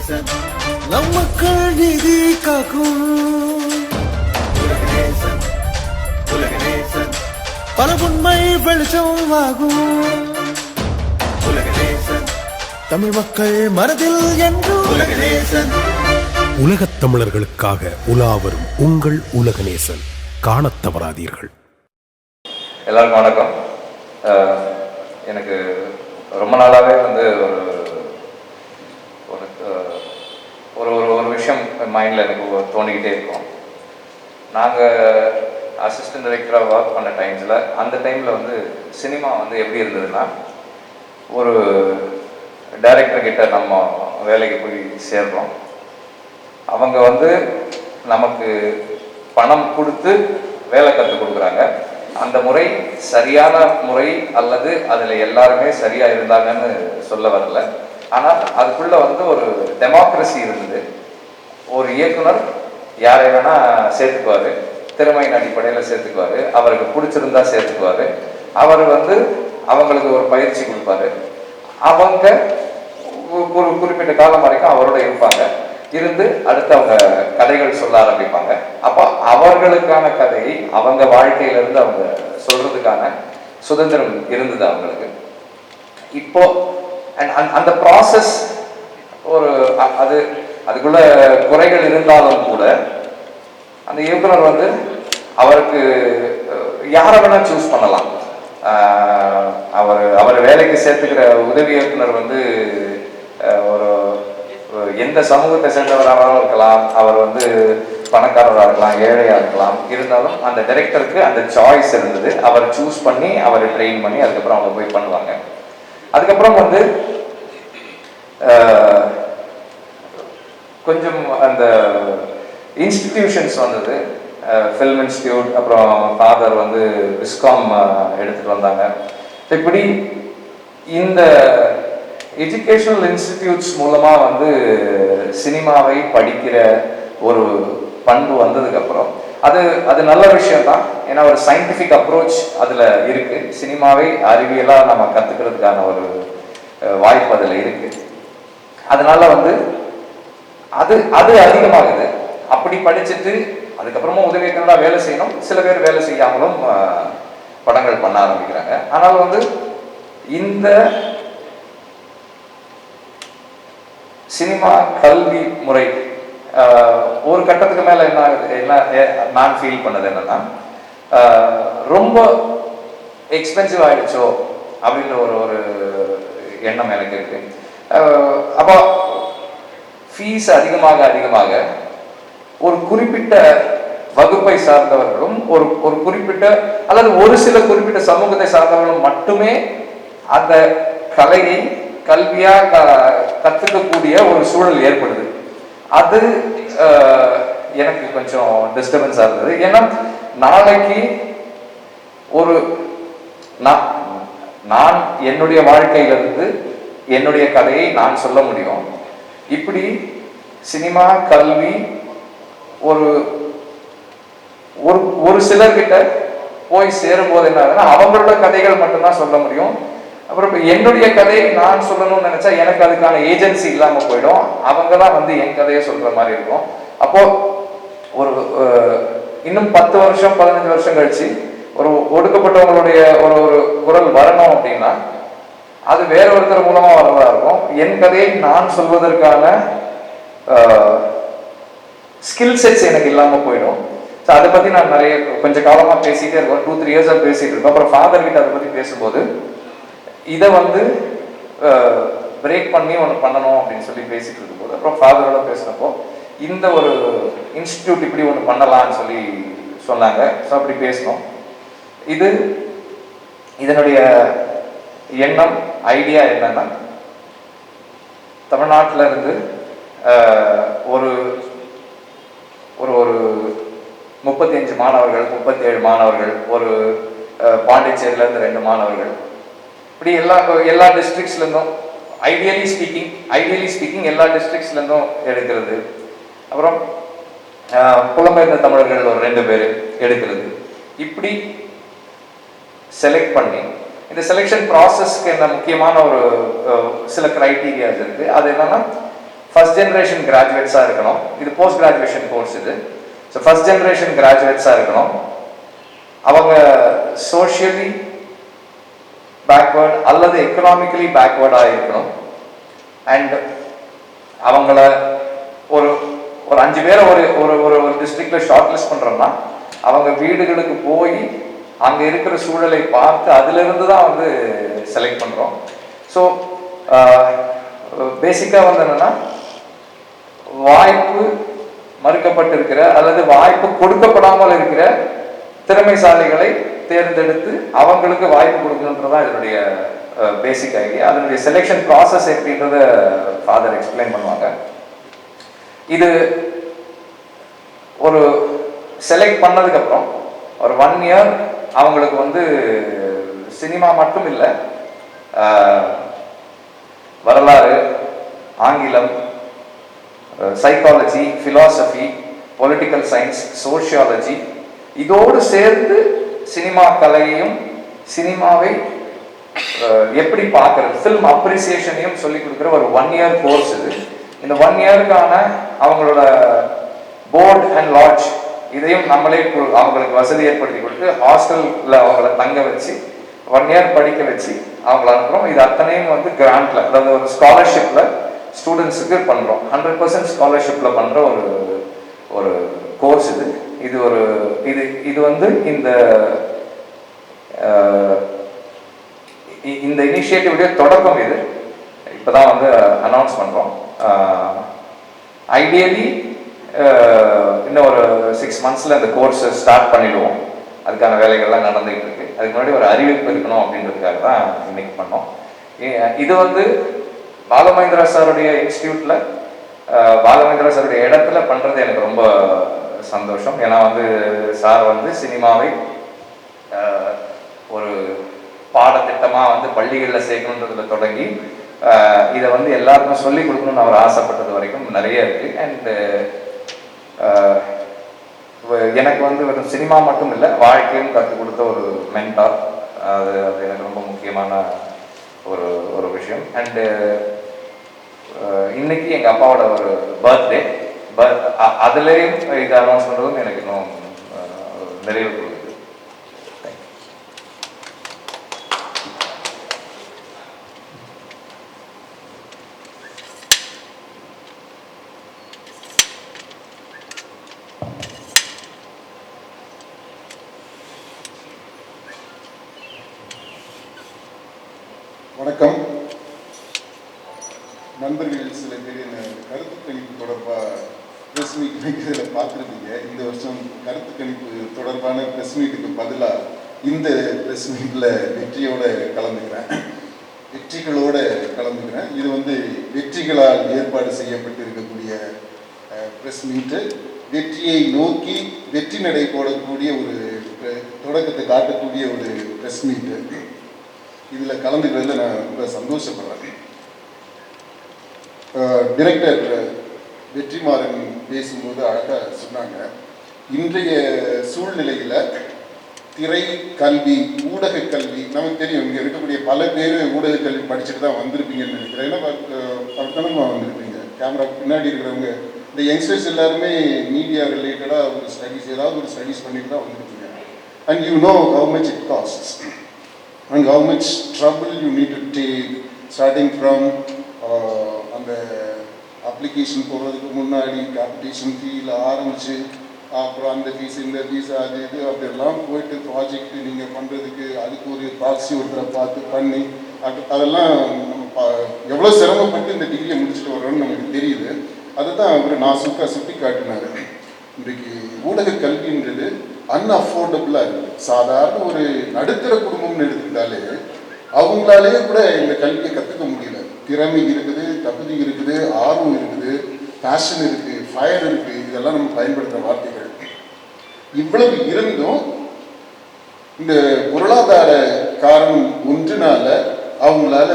நம் மக்கள் நீதி காக்கும் பல உண்மை வெளிச்சம் ஆகும் தமிழ் மக்கள் மனதில் என்றும் உலகத் தமிழர்களுக்காக உலாவரும் உங்கள் உலகநேசன் காணத் தவறாதீர்கள். எல்லாருக்கும் வணக்கம். எனக்கு ரொம்ப நாளாகவே ஒரு ஒரு விஷயம் மைண்டில் எனக்கு தோணிக்கிட்டே இருக்கும். நாங்கள் அசிஸ்டன்ட் டைரக்டராக ஒர்க் பண்ண டைம்ஸில் அந்த டைமில் சினிமா எப்படி இருந்ததுன்னா, ஒரு டைரக்டர்கிட்ட நம்ம வேலைக்கு போய் சேர்றோம். அவங்க நமக்கு பணம் கொடுத்து வேலை கற்றுக் கொடுக்குறாங்க. அந்த முறை சரியான முறை அல்லது அதில் எல்லாருமே சரியாக இருந்தாங்கன்னு சொல்ல வரல. ஆனால் அதுக்குள்ளே ஒரு டெமோக்ரஸி இருந்தது. ஒரு இயக்குனர் யாரை வேணால் சேர்த்துக்குவார், திறமையின் அடிப்படையில் சேர்த்துக்குவார், அவருக்கு பிடிச்சிருந்தா சேர்த்துக்குவார். அவர் அவங்களுக்கு ஒரு பயிற்சி கொடுப்பாரு. அவங்க ஒரு குறிப்பிட்ட காலம் வரைக்கும் அவரோட இருப்பாங்க. இருந்து அடுத்து அவங்க கதைகள் சொல்ல ஆரம்பிப்பாங்க. அப்போ அவர்களுக்கான கதையை அவங்க வாழ்க்கையிலிருந்து அவங்க சொல்றதுக்கான சுதந்திரம் இருந்தது அவங்களுக்கு. இப்போ அந்த ப்ராசஸ் அதுக்குள்ள குறைகள் இருந்தாலும் கூட அந்த இயக்குனர் அவருக்கு யாரை வேணா சூஸ் பண்ணலாம். அவர் வேலைக்கு சேர்த்துக்கிற உதவி இயக்குனர் ஒரு எந்த சமூகத்தை சேர்ந்தவராகவும் இருக்கலாம், அவர் பணக்காரராக இருக்கலாம், ஏழையாக இருக்கலாம். இருந்தாலும் அந்த டைரக்டருக்கு அந்த சாய்ஸ் இருந்தது. அவர் சூஸ் பண்ணி அவரை ட்ரெயின் பண்ணி அதுக்கப்புறம் அவங்க போய் பண்ணுவாங்க. அதுக்கப்புறம் கொஞ்சம் அந்த இன்ஸ்டிடியூஷன்ஸ் வந்தது. ஃபில்ம் இன்ஸ்டியூட், அப்புறம் ஃபாதர் விஸ்காம் எடுத்துகிட்டு வந்தாங்க. இப்படி இந்த எஜுகேஷனல் இன்ஸ்டிடியூட்ஸ் மூலமாக சினிமாவை படிக்கிற ஒரு பண்பு வந்ததுக்கப்புறம் அது நல்ல விஷயம்தான். ஏன்னா ஒரு சயின்டிஃபிக் அப்ரோச் அதில் இருக்குது. சினிமாவை அறிவியலாக நம்ம கற்றுக்கிறதுக்கான ஒரு வாய்ப்பு அதில் இருக்குது. அதனால அது அதிகமாகுது. அப்படி படிச்சுட்டு அதுக்கப்புறமா உதவி இயக்குனராக வேலை செய்யணும். சில பேர் வேலை செய்யாமலும் படங்கள் பண்ண ஆரம்பிக்கிறாங்க. ஆனால் இந்த சினிமா கல்வி முறை ஒரு கட்டத்துக்கு மேல என்ன நான் ஃபீல் பண்ணது என்னன்னா, ரொம்ப எக்ஸ்பென்சிவ் ஆயிடுச்சோ அப்படின்ற ஒரு எண்ணம் எனக்கு இருக்கு. அப்போ ஃபீஸ் அதிகமாக ஒரு குறிப்பிட்ட வகுப்பை சார்ந்தவர்களும் ஒரு குறிப்பிட்ட அல்லது ஒரு சில குறிப்பிட்ட சமூகத்தை சார்ந்தவர்களும் மட்டுமே அந்த கலையை கல்வியா கத்துக்கக்கூடிய ஒரு சூழல் ஏற்படுது. அது எனக்கு கொஞ்சம் டிஸ்டர்பன்ஸா இருந்தது. ஏன்னா நாளைக்கு நான் என்னுடைய வாழ்க்கையிலிருந்து என்னுடைய கதையை நான் சொல்ல முடியும். இப்படி சினிமா கல்வி ஒரு சிலர்கிட்ட போய் சேரும் போது என்ன ஆகுதுன்னா, அவங்களோட கதைகள் மட்டும்தான் சொல்ல முடியும். அப்புறம் என்னுடைய கதையை நான் சொல்லணும்னு நினைச்சா எனக்கு அதுக்கான ஏஜென்சி இல்லாம போயிடும். அவங்க தான் என் கதையை சொல்ற மாதிரி இருக்கும். அப்போ இன்னும் 10 வருஷம் 15 வருஷம் கழிச்சு ஒரு ஒடுக்கப்பட்டவங்களுடைய ஒரு குரல் வரணும் அப்படின்னா அது வேற ஒருத்தர் மூலமா வரதா இருக்கும். என் கதையை நான் சொல்வதற்கான ஸ்கில் செட்ஸ் எனக்கு இல்லாம போயிடும். ஸோ அதை பத்தி நான் கொஞ்சம் காலமா பேசிட்டே இருக்கோம். 2-3 இயர்ஸா பேசிட்டு இருக்கோம். அப்புறம் ஃபாதர் கிட்ட அதை பத்தி பேசும்போது இதை பிரேக் பண்ணி ஒன்று பண்ணணும் அப்படின்னு சொல்லி பேசிட்டு இருக்கும்போது, அப்புறம் ஃபாதரோட பேசுனப்போ இந்த ஒரு இன்ஸ்டிடியூட் இப்படி ஒன்று பண்ணலாம்னு சொல்லி சொன்னாங்க. ஸோ அப்படி பேசணும். இதனுடைய எண்ணம் ஐடியா என்னன்னா, தமிழ்நாட்டில் இருந்து ஒரு ஒரு 35 மாணவர்கள் 37 மாணவர்கள், ஒரு பாண்டிச்சேரியில இருந்து 2 மாணவர்கள், இப்படி எல்லா டிஸ்ட்ரிக்ட்ஸ்ல இருந்தும் ஐடியலி ஸ்பீக்கிங் எல்லா டிஸ்ட்ரிக்ட்ஸ்ல இருந்தும் எடுக்கிறது. அப்புறம் புலம்பெயர்ந்த தமிழர்கள் ஒரு 2 பேர் எடுக்கிறது. இப்படி செலக்ட் பண்ணி இந்த செலெக்ஷன் ப்ராசஸ்க்கு என்ன முக்கியமான ஒரு சில கிரைட்டீரியாஸ் இருக்கு. அது என்னன்னா, ஃபர்ஸ்ட் ஜென்ரேஷன் கிராஜுவேட்ஸாக இருக்கணும். இது போஸ்ட் கிராஜுவேஷன் கோர்ஸ் இது. ஸோ ஃபர்ஸ்ட் ஜென்ரேஷன் கிராஜுவேட்ஸாக இருக்கணும். அவங்க சோஷியலி பேக்வேர்ட் அல்லது எக்கனாமிக்கலி பேக்வேர்டாக இருக்கணும். அண்ட் அவங்கள ஒரு ஒரு 5 பேரை ஒரு ஒரு ஒரு டிஸ்ட்ரிக்ட்ல ஷார்ட் லிஸ்ட் பண்ணுறோம்னா அவங்க வீடுகளுக்கு போய் அங்கே இருக்கிற சூழலை பார்த்து அதிலிருந்து தான் வந்து செலக்ட் பண்ணுறோம். ஸோ பேசிக்காக வந்து என்னன்னா, வாய்ப்பு மறுக்கப்பட்டிருக்கிற அல்லது வாய்ப்பு கொடுக்கப்படாமல் இருக்கிற திறமைசாலிகளை தேர்ந்தெடுத்து அவங்களுக்கு வாய்ப்பு கொடுக்கணுன்றதான் இதனுடைய பேசிக் ஐடியா. அதனுடைய செலெக்ஷன் ப்ராசஸ் எப்படின்றத ஃபாதர் எக்ஸ்பிளைன் பண்ணுவாங்க. இது ஒரு செலக்ட் பண்ணதுக்கப்புறம் ஒரு 1 இயர் அவங்களுக்கு வந்து சினிமா மட்டும் இல்லை, வரலாறு, ஆங்கிலம், psychology, philosophy, political science, sociology இதோடு சேர்ந்து சினிமா கலையையும் சினிமாவை எப்படி பார்க்கறது, ஃபில்ம் அப்ரிசியேஷனையும் சொல்லிக் கொடுக்குற ஒரு 1 இயர் கோர்ஸ் இது. இந்த 1 இயருக்கான அவங்களோட போர்ட் அண்ட் லாட்ஜ் இதையும் நம்மளே அவங்களுக்கு வசதி ஏற்படுத்தி கொடுத்து ஹாஸ்டலில் அவங்கள தங்க வச்சு 1 இயர் படிக்க வச்சு அவங்கள அனுப்புகிறோம். இது அத்தனையும் வந்து கிராண்ட்ல, அதாவது ஒரு ஸ்காலர்ஷிப்ல ஸ்டூடெண்ட்ஸுக்கு பண்ணுறோம். 100% ஸ்காலர்ஷிப்ல பண்ணுற ஒரு கோர்ஸ் இது. இது ஒரு இது வந்து இந்த இனிஷியேட்டிவுடைய தொடக்கம். இது இப்போதான் வந்து அனௌன்ஸ் பண்ணுறோம். ஐடியலி இன்னும் ஒரு 6 மந்த்ஸில் இந்த கோர்ஸை ஸ்டார்ட் பண்ணிடுவோம். அதுக்கான வேலைகள்லாம் நடந்துகிட்டு இருக்கு. அதுக்கு முன்னாடி ஒரு அறிவிப்பு இருக்கணும் அப்படின்றதுக்காக தான் இன்னைக்கு பண்ணோம். இது வந்து பாலமகேந்திரா சாருடைய இன்ஸ்டியூட்ல, பாலமகேந்திரா சாருடைய இடத்துல பண்றது எனக்கு ரொம்ப சந்தோஷம். ஏன்னா வந்து சார் வந்து சினிமாவை ஒரு பாடத்திட்டமாக வந்து பள்ளிகளில் சேர்க்கணுன்றதுல தொடங்கி இதை வந்து எல்லாருக்கும் சொல்லிக் கொடுக்கணும்னு அவர் ஆசைப்பட்டது வரைக்கும் நிறைய இருக்கு. அண்ட் எனக்கு வந்து வெறும் சினிமா மட்டும் இல்லை, வாழ்க்கையும் கற்றுக் கொடுத்த ஒரு மென்டார். அது எனக்கு ரொம்ப முக்கியமான ஒரு விஷயம். அண்டு இன்னைக்கு எங்கள் அப்பாவோட ஒரு பர்த்டே, அதுலேயும் இதை அனௌன்ஸ் பண்ணுறதும் எனக்கு இன்னும் நிறைவு கொடுக்குது. வணக்கம். நண்பர்கள் சில பேர் என்ன கருத்து கணிப்பு தொடர்பாக ப்ரெஸ் மீட் வைக்கிறதுல பார்த்துருப்பீங்க. இந்த வருஷம் கருத்து கணிப்பு தொடர்பான ப்ரெஸ் மீட்டுக்கு பதிலாக இந்த ப்ரெஸ் மீட்டில் வெற்றிகளோடு கலந்துக்கிறேன். இது வந்து வெற்றிகளால் ஏற்பாடு செய்யப்பட்டு இருக்கக்கூடிய ப்ரெஸ் மீட்டு. வெற்றியை நோக்கி வெற்றி நடை போடக்கூடிய ஒரு தொடக்கத்தை காட்டக்கூடிய ஒரு ப்ரெஸ் மீட்டு. இதில் கலந்துக்கிறதுல நான் ரொம்ப சந்தோஷப்படுறேன். டைரக்டர் வெற்றிமாறன் பேசும்போது அழகாக சொன்னாங்க, இன்றைய சூழ்நிலையில் திரை கல்வி, ஊடக கல்வி, நமக்கு தெரியும் இங்கே இருக்கக்கூடிய பல பேர் ஊடக கல்வி படிச்சுட்டு தான் வந்திருப்பீங்கன்னு நினைக்கிறேன். ஏன்னா அப்படித்தானமா வந்திருப்பீங்க. கேமரா பின்னாடி இருக்கிறவங்க இந்த யங்ஸ்டர்ஸ் எல்லாருமே மீடியா ரிலேட்டடாக ஒரு ஸ்டடீஸ், ஏதாவது ஒரு ஸ்டடீஸ் பண்ணிட்டு தான் வந்திருப்பீங்க. And you know how much it castes and how much trouble you need to take starting from அந்த அப்ளிகேஷன் போடுறதுக்கு முன்னாடி கேபிடேஷன் ஃபீல் ஆரம்பிச்சு, அப்புறம் அந்த ஃபீஸ் இந்த ஃபீஸ் அது இது அப்படியெல்லாம் போயிட்டு ப்ராஜெக்ட் நீங்கள் பண்ணுறதுக்கு அதுக்கு ஒரு ப்ராக்ஸி ஒருத்தரை பார்த்து பண்ணி அதெல்லாம் நம்ம எவ்வளோ சிரமப்பட்டு இந்த டிகிரியை முடிச்சுட்டு வர்றோம்னு நமக்கு தெரியுது. அதுதான் அவர் நான் சுட்டி காட்டினார். இன்றைக்கு ஊடக கல்வின்றது அன்அஃபோர்டபுளாக இருக்குது. சாதாரண ஒரு நடுத்தர குடும்பம்னு எடுத்துக்கிட்டாலே அவங்களாலே கூட இந்த கல்வியை கற்றுக்க முடியல. திறமை இருக்குது, தகுதி இருக்குது, ஆர்வம் இருக்குது, பேஷன் இருக்குது, ஃபயர் இருக்குது. இதெல்லாம் நம்ம பயன்படுத்துகிற வார்த்தைகள். இவ்வளவு இருந்தும் இந்த பொருளாதார காரணம் ஒன்றுனால அவங்களால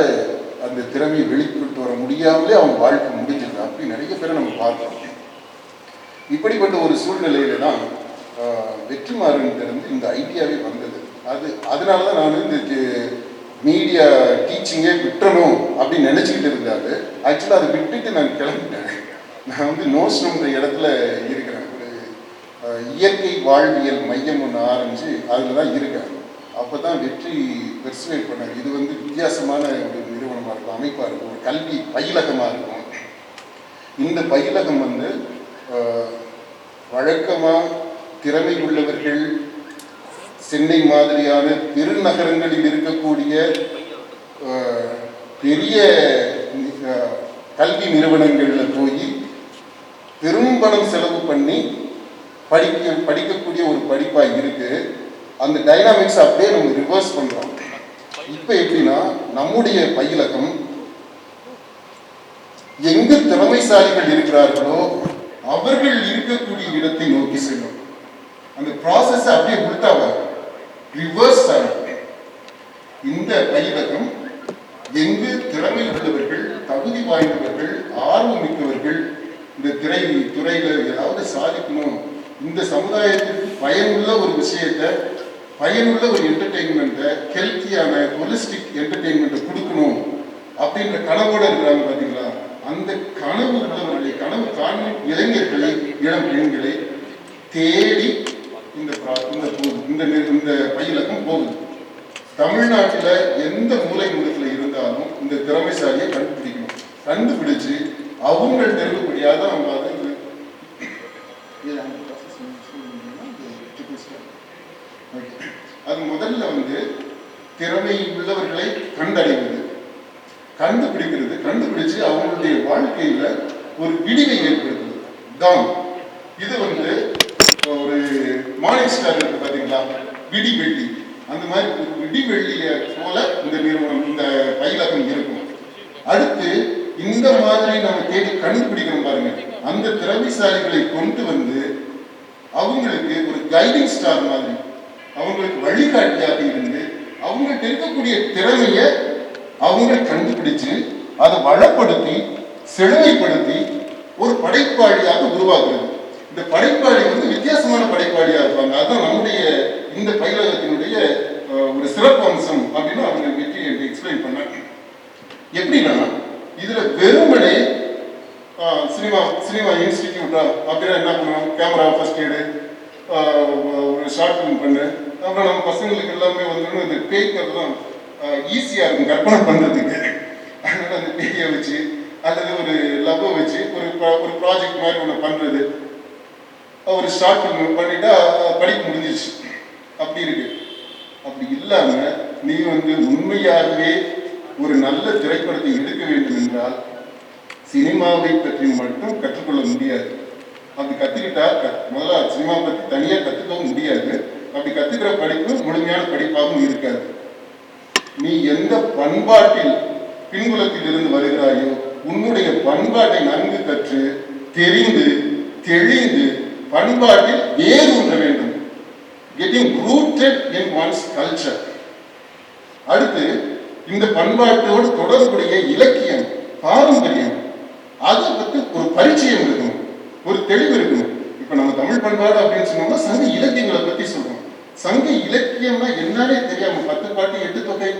அந்த திறமையை வெளிக்கொண்டு வர முடியாமலே அவங்க வாழ்க்கை முடிஞ்சிருக்கு. அப்படி நிறைய பேரை நம்ம பார்க்குறோம். இப்படிப்பட்ட ஒரு சூழ்நிலையில தான் வெற்றிமாறன்கிட்ட இந்த ஐடியாவே வந்தது. அதனால தான் நான் இந்த மீடியா டீச்சிங்கே விட்டுறணும் அப்படின்னு நினச்சிக்கிட்டு இருந்தாரு. ஆக்சுவலாக அதை விட்டுட்டு நான் கிளம்பிட்டேன். நான் வந்து நோஸ்னம்ன்ற இடத்துல இருக்கிறேன். ஒரு இயற்கை வாழ்வியல் மையம் ஒன்று ஆரம்பித்து அதில் தான் இருக்கேன். அப்போ தான் வெற்றி பெர்சுவேட் பண்ணார். இது வந்து வித்தியாசமான ஒரு நிறுவனமாக இருக்கும், அமைப்பாக இருக்கும், ஒரு கல்வி பயிலகமாக இருக்கும். இந்த பயிலகம் வந்து வழக்கமாக திறமை உள்ளவர்கள் சென்னை மாதிரியான பெருநகரங்களில் இருக்கக்கூடிய பெரிய கல்வி நிறுவனங்களில் போய் பெரும்பணம் செலவு பண்ணி படிக்கக்கூடிய ஒரு படிப்பாக இருக்கு. அந்த டைனாமிக்ஸ் அப்படியே நம்ம ரிவர்ஸ் பண்றோம். இப்போ எப்படின்னா, நம்முடைய பயிலகம் எங்கு திறமைசாலிகள் இருக்கிறார்களோ அவர்கள் இருக்கக்கூடிய இடத்தை நோக்கி செல்லும். அந்த ப்ராசஸ் அப்படியே உள்டாவார், ரிவர்ஸ் ஆகும். இந்த பயிலகம் எங்கு திறமை உள்ளவர்கள், தகுதி வாய்ந்தவர்கள், ஆர்வமிக்கவர்கள் இந்த துறையில ஏதாவது சாதிக்கணும், இந்த சமுதாயத்திற்கு பயனுள்ள ஒரு விஷயத்தை, பயனுள்ள ஒரு என்டர்டெயின்மெண்ட்டை, ஹெல்த்தியான ஹோலிஸ்டிக் என்டர்டெயின்மெண்ட்டை கொடுக்கணும் அப்படின்ற கனவோடு இருக்கிறாங்க பார்த்தீங்களா? அந்த கனவு உள்ளவர்களை, கனவு காணும் இளைஞர்களை, இளம் பெண்களை தேடி இந்த பயிலகம் போகுது. தமிழ்நாட்டில் எந்த மூலை முடுக்கில் இருந்தாலும் இந்த திறமைசாலியை கண்டுபிடிக்கணும். கண்டுபிடிச்சு அவங்கள்ட்ட இருக்கக்கூடியாத அவங்க அது முதல்ல வந்து திறமை உள்ளவர்களை கண்டறிவது, கண்டுபிடிக்கிறது, கண்டுபிடிச்சு அவங்களுடைய வாழ்க்கையில ஒரு விடிவை ஏற்படுத்துவது தான். இது வந்து ஒரு மார்னிங் ஸ்டார் இருக்கு பாத்தீங்களா, விடிவெள்ளி, அந்த மாதிரி ஒரு விடிவெள்ளிய போல இந்த நிறுவனம், இந்த பயிலகம் இருக்கும். அடுத்து இந்த மாதிரி நம்ம தேடி கண்டுபிடிக்கணும் பாருங்க, அந்த திறமைசாலிகளை கொண்டு வந்து அவங்களுக்கு ஒரு கைடிங் ஸ்டார் மாதிரி, அவங்களுக்கு வழிகாட்டியாக இருந்து அவங்கள்ட்ட இருக்கக்கூடிய திறமையை அவங்க கண்டுபிடிச்சு அதை வளப்படுத்தி செழுமைப்படுத்தி ஒரு படைப்பாளியாக உருவாக்குறது. இந்த படைப்பாளி வந்து வித்தியாசமான படைப்பாளியாக இருப்பாங்க. அதுதான் நம்முடைய இந்த பயிலகத்தினுடைய ஒரு சிறப்பு அம்சம் அப்படின்னு அவங்க வெற்றி எக்ஸ்பிளைன் பண்ணாங்க. எப்படின்னா, இதுல வெறுமனே சினிமா இன்ஸ்டிடியூட்டா அப்படின்னா என்ன பண்ணுவோம், கேமரா ஃபர்ஸ்ட் எய்டு, ஒரு ஷார்ட் ஃபிலிம் பண்ணு, அப்புறம் நம்ம பசங்களுக்கு எல்லாமே வந்து இந்த பேய்க்கிறது தான் ஈஸியாக இருக்கும் கற்பனை பண்ணுறதுக்கு. அதனால அந்த பேயை வச்சு அல்லது ஒரு லவ்வை வச்சு ஒரு ப்ராஜெக்ட் மாதிரி ஒன்று பண்ணுறது, ஒரு ஷார்ட் ஃபிலிம் பண்ணிட்டா படிக்க முடிஞ்சிச்சு, அப்படி இருக்கு. அப்படி இல்லாமல் நீ வந்து உண்மையாகவே ஒரு நல்ல திரைப்படத்தை எடுக்க வேண்டும் என்றால் சினிமாவை பற்றி மட்டும் கற்றுக்கொள்ள முடியாது. அப்படி கற்றுக்கிட்டா முதல்ல சினிமா பற்றி தனியாக கற்றுக்கவும் முடியாது. அப்படி கற்றுக்கிற படிப்பு முழுமையான படிப்பாகவும் இருக்காது. நீ எந்த பண்பாட்டில் பின்புலத்தில் இருந்து வருகிறாயோ உன்னுடைய பண்பாட்டை நன்கு கற்று தெரிந்து தெளிந்து பண்பாட்டில் வேரூன்ற வேண்டும். கெட்டிங் ரூட்டட் இன் ஒன்ஸ் கல்ச்சர். அடுத்து இந்த பண்பாட்டோடு தொடர்புடைய இலக்கியம், பாரம்பரியம், அதை பற்றி ஒரு பரிச்சயம் இருக்கணும், ஒரு தெளிவு இருக்கணும். இப்ப நம்ம தமிழ் பண்பாடு அப்படின்னு சொன்னோம்னா சங்க இலக்கியங்களை பத்தி சொல்றோம். சங்க இலக்கியம்னா என்னன்னே தெரியாம 10 பாட்டு 8 தொகை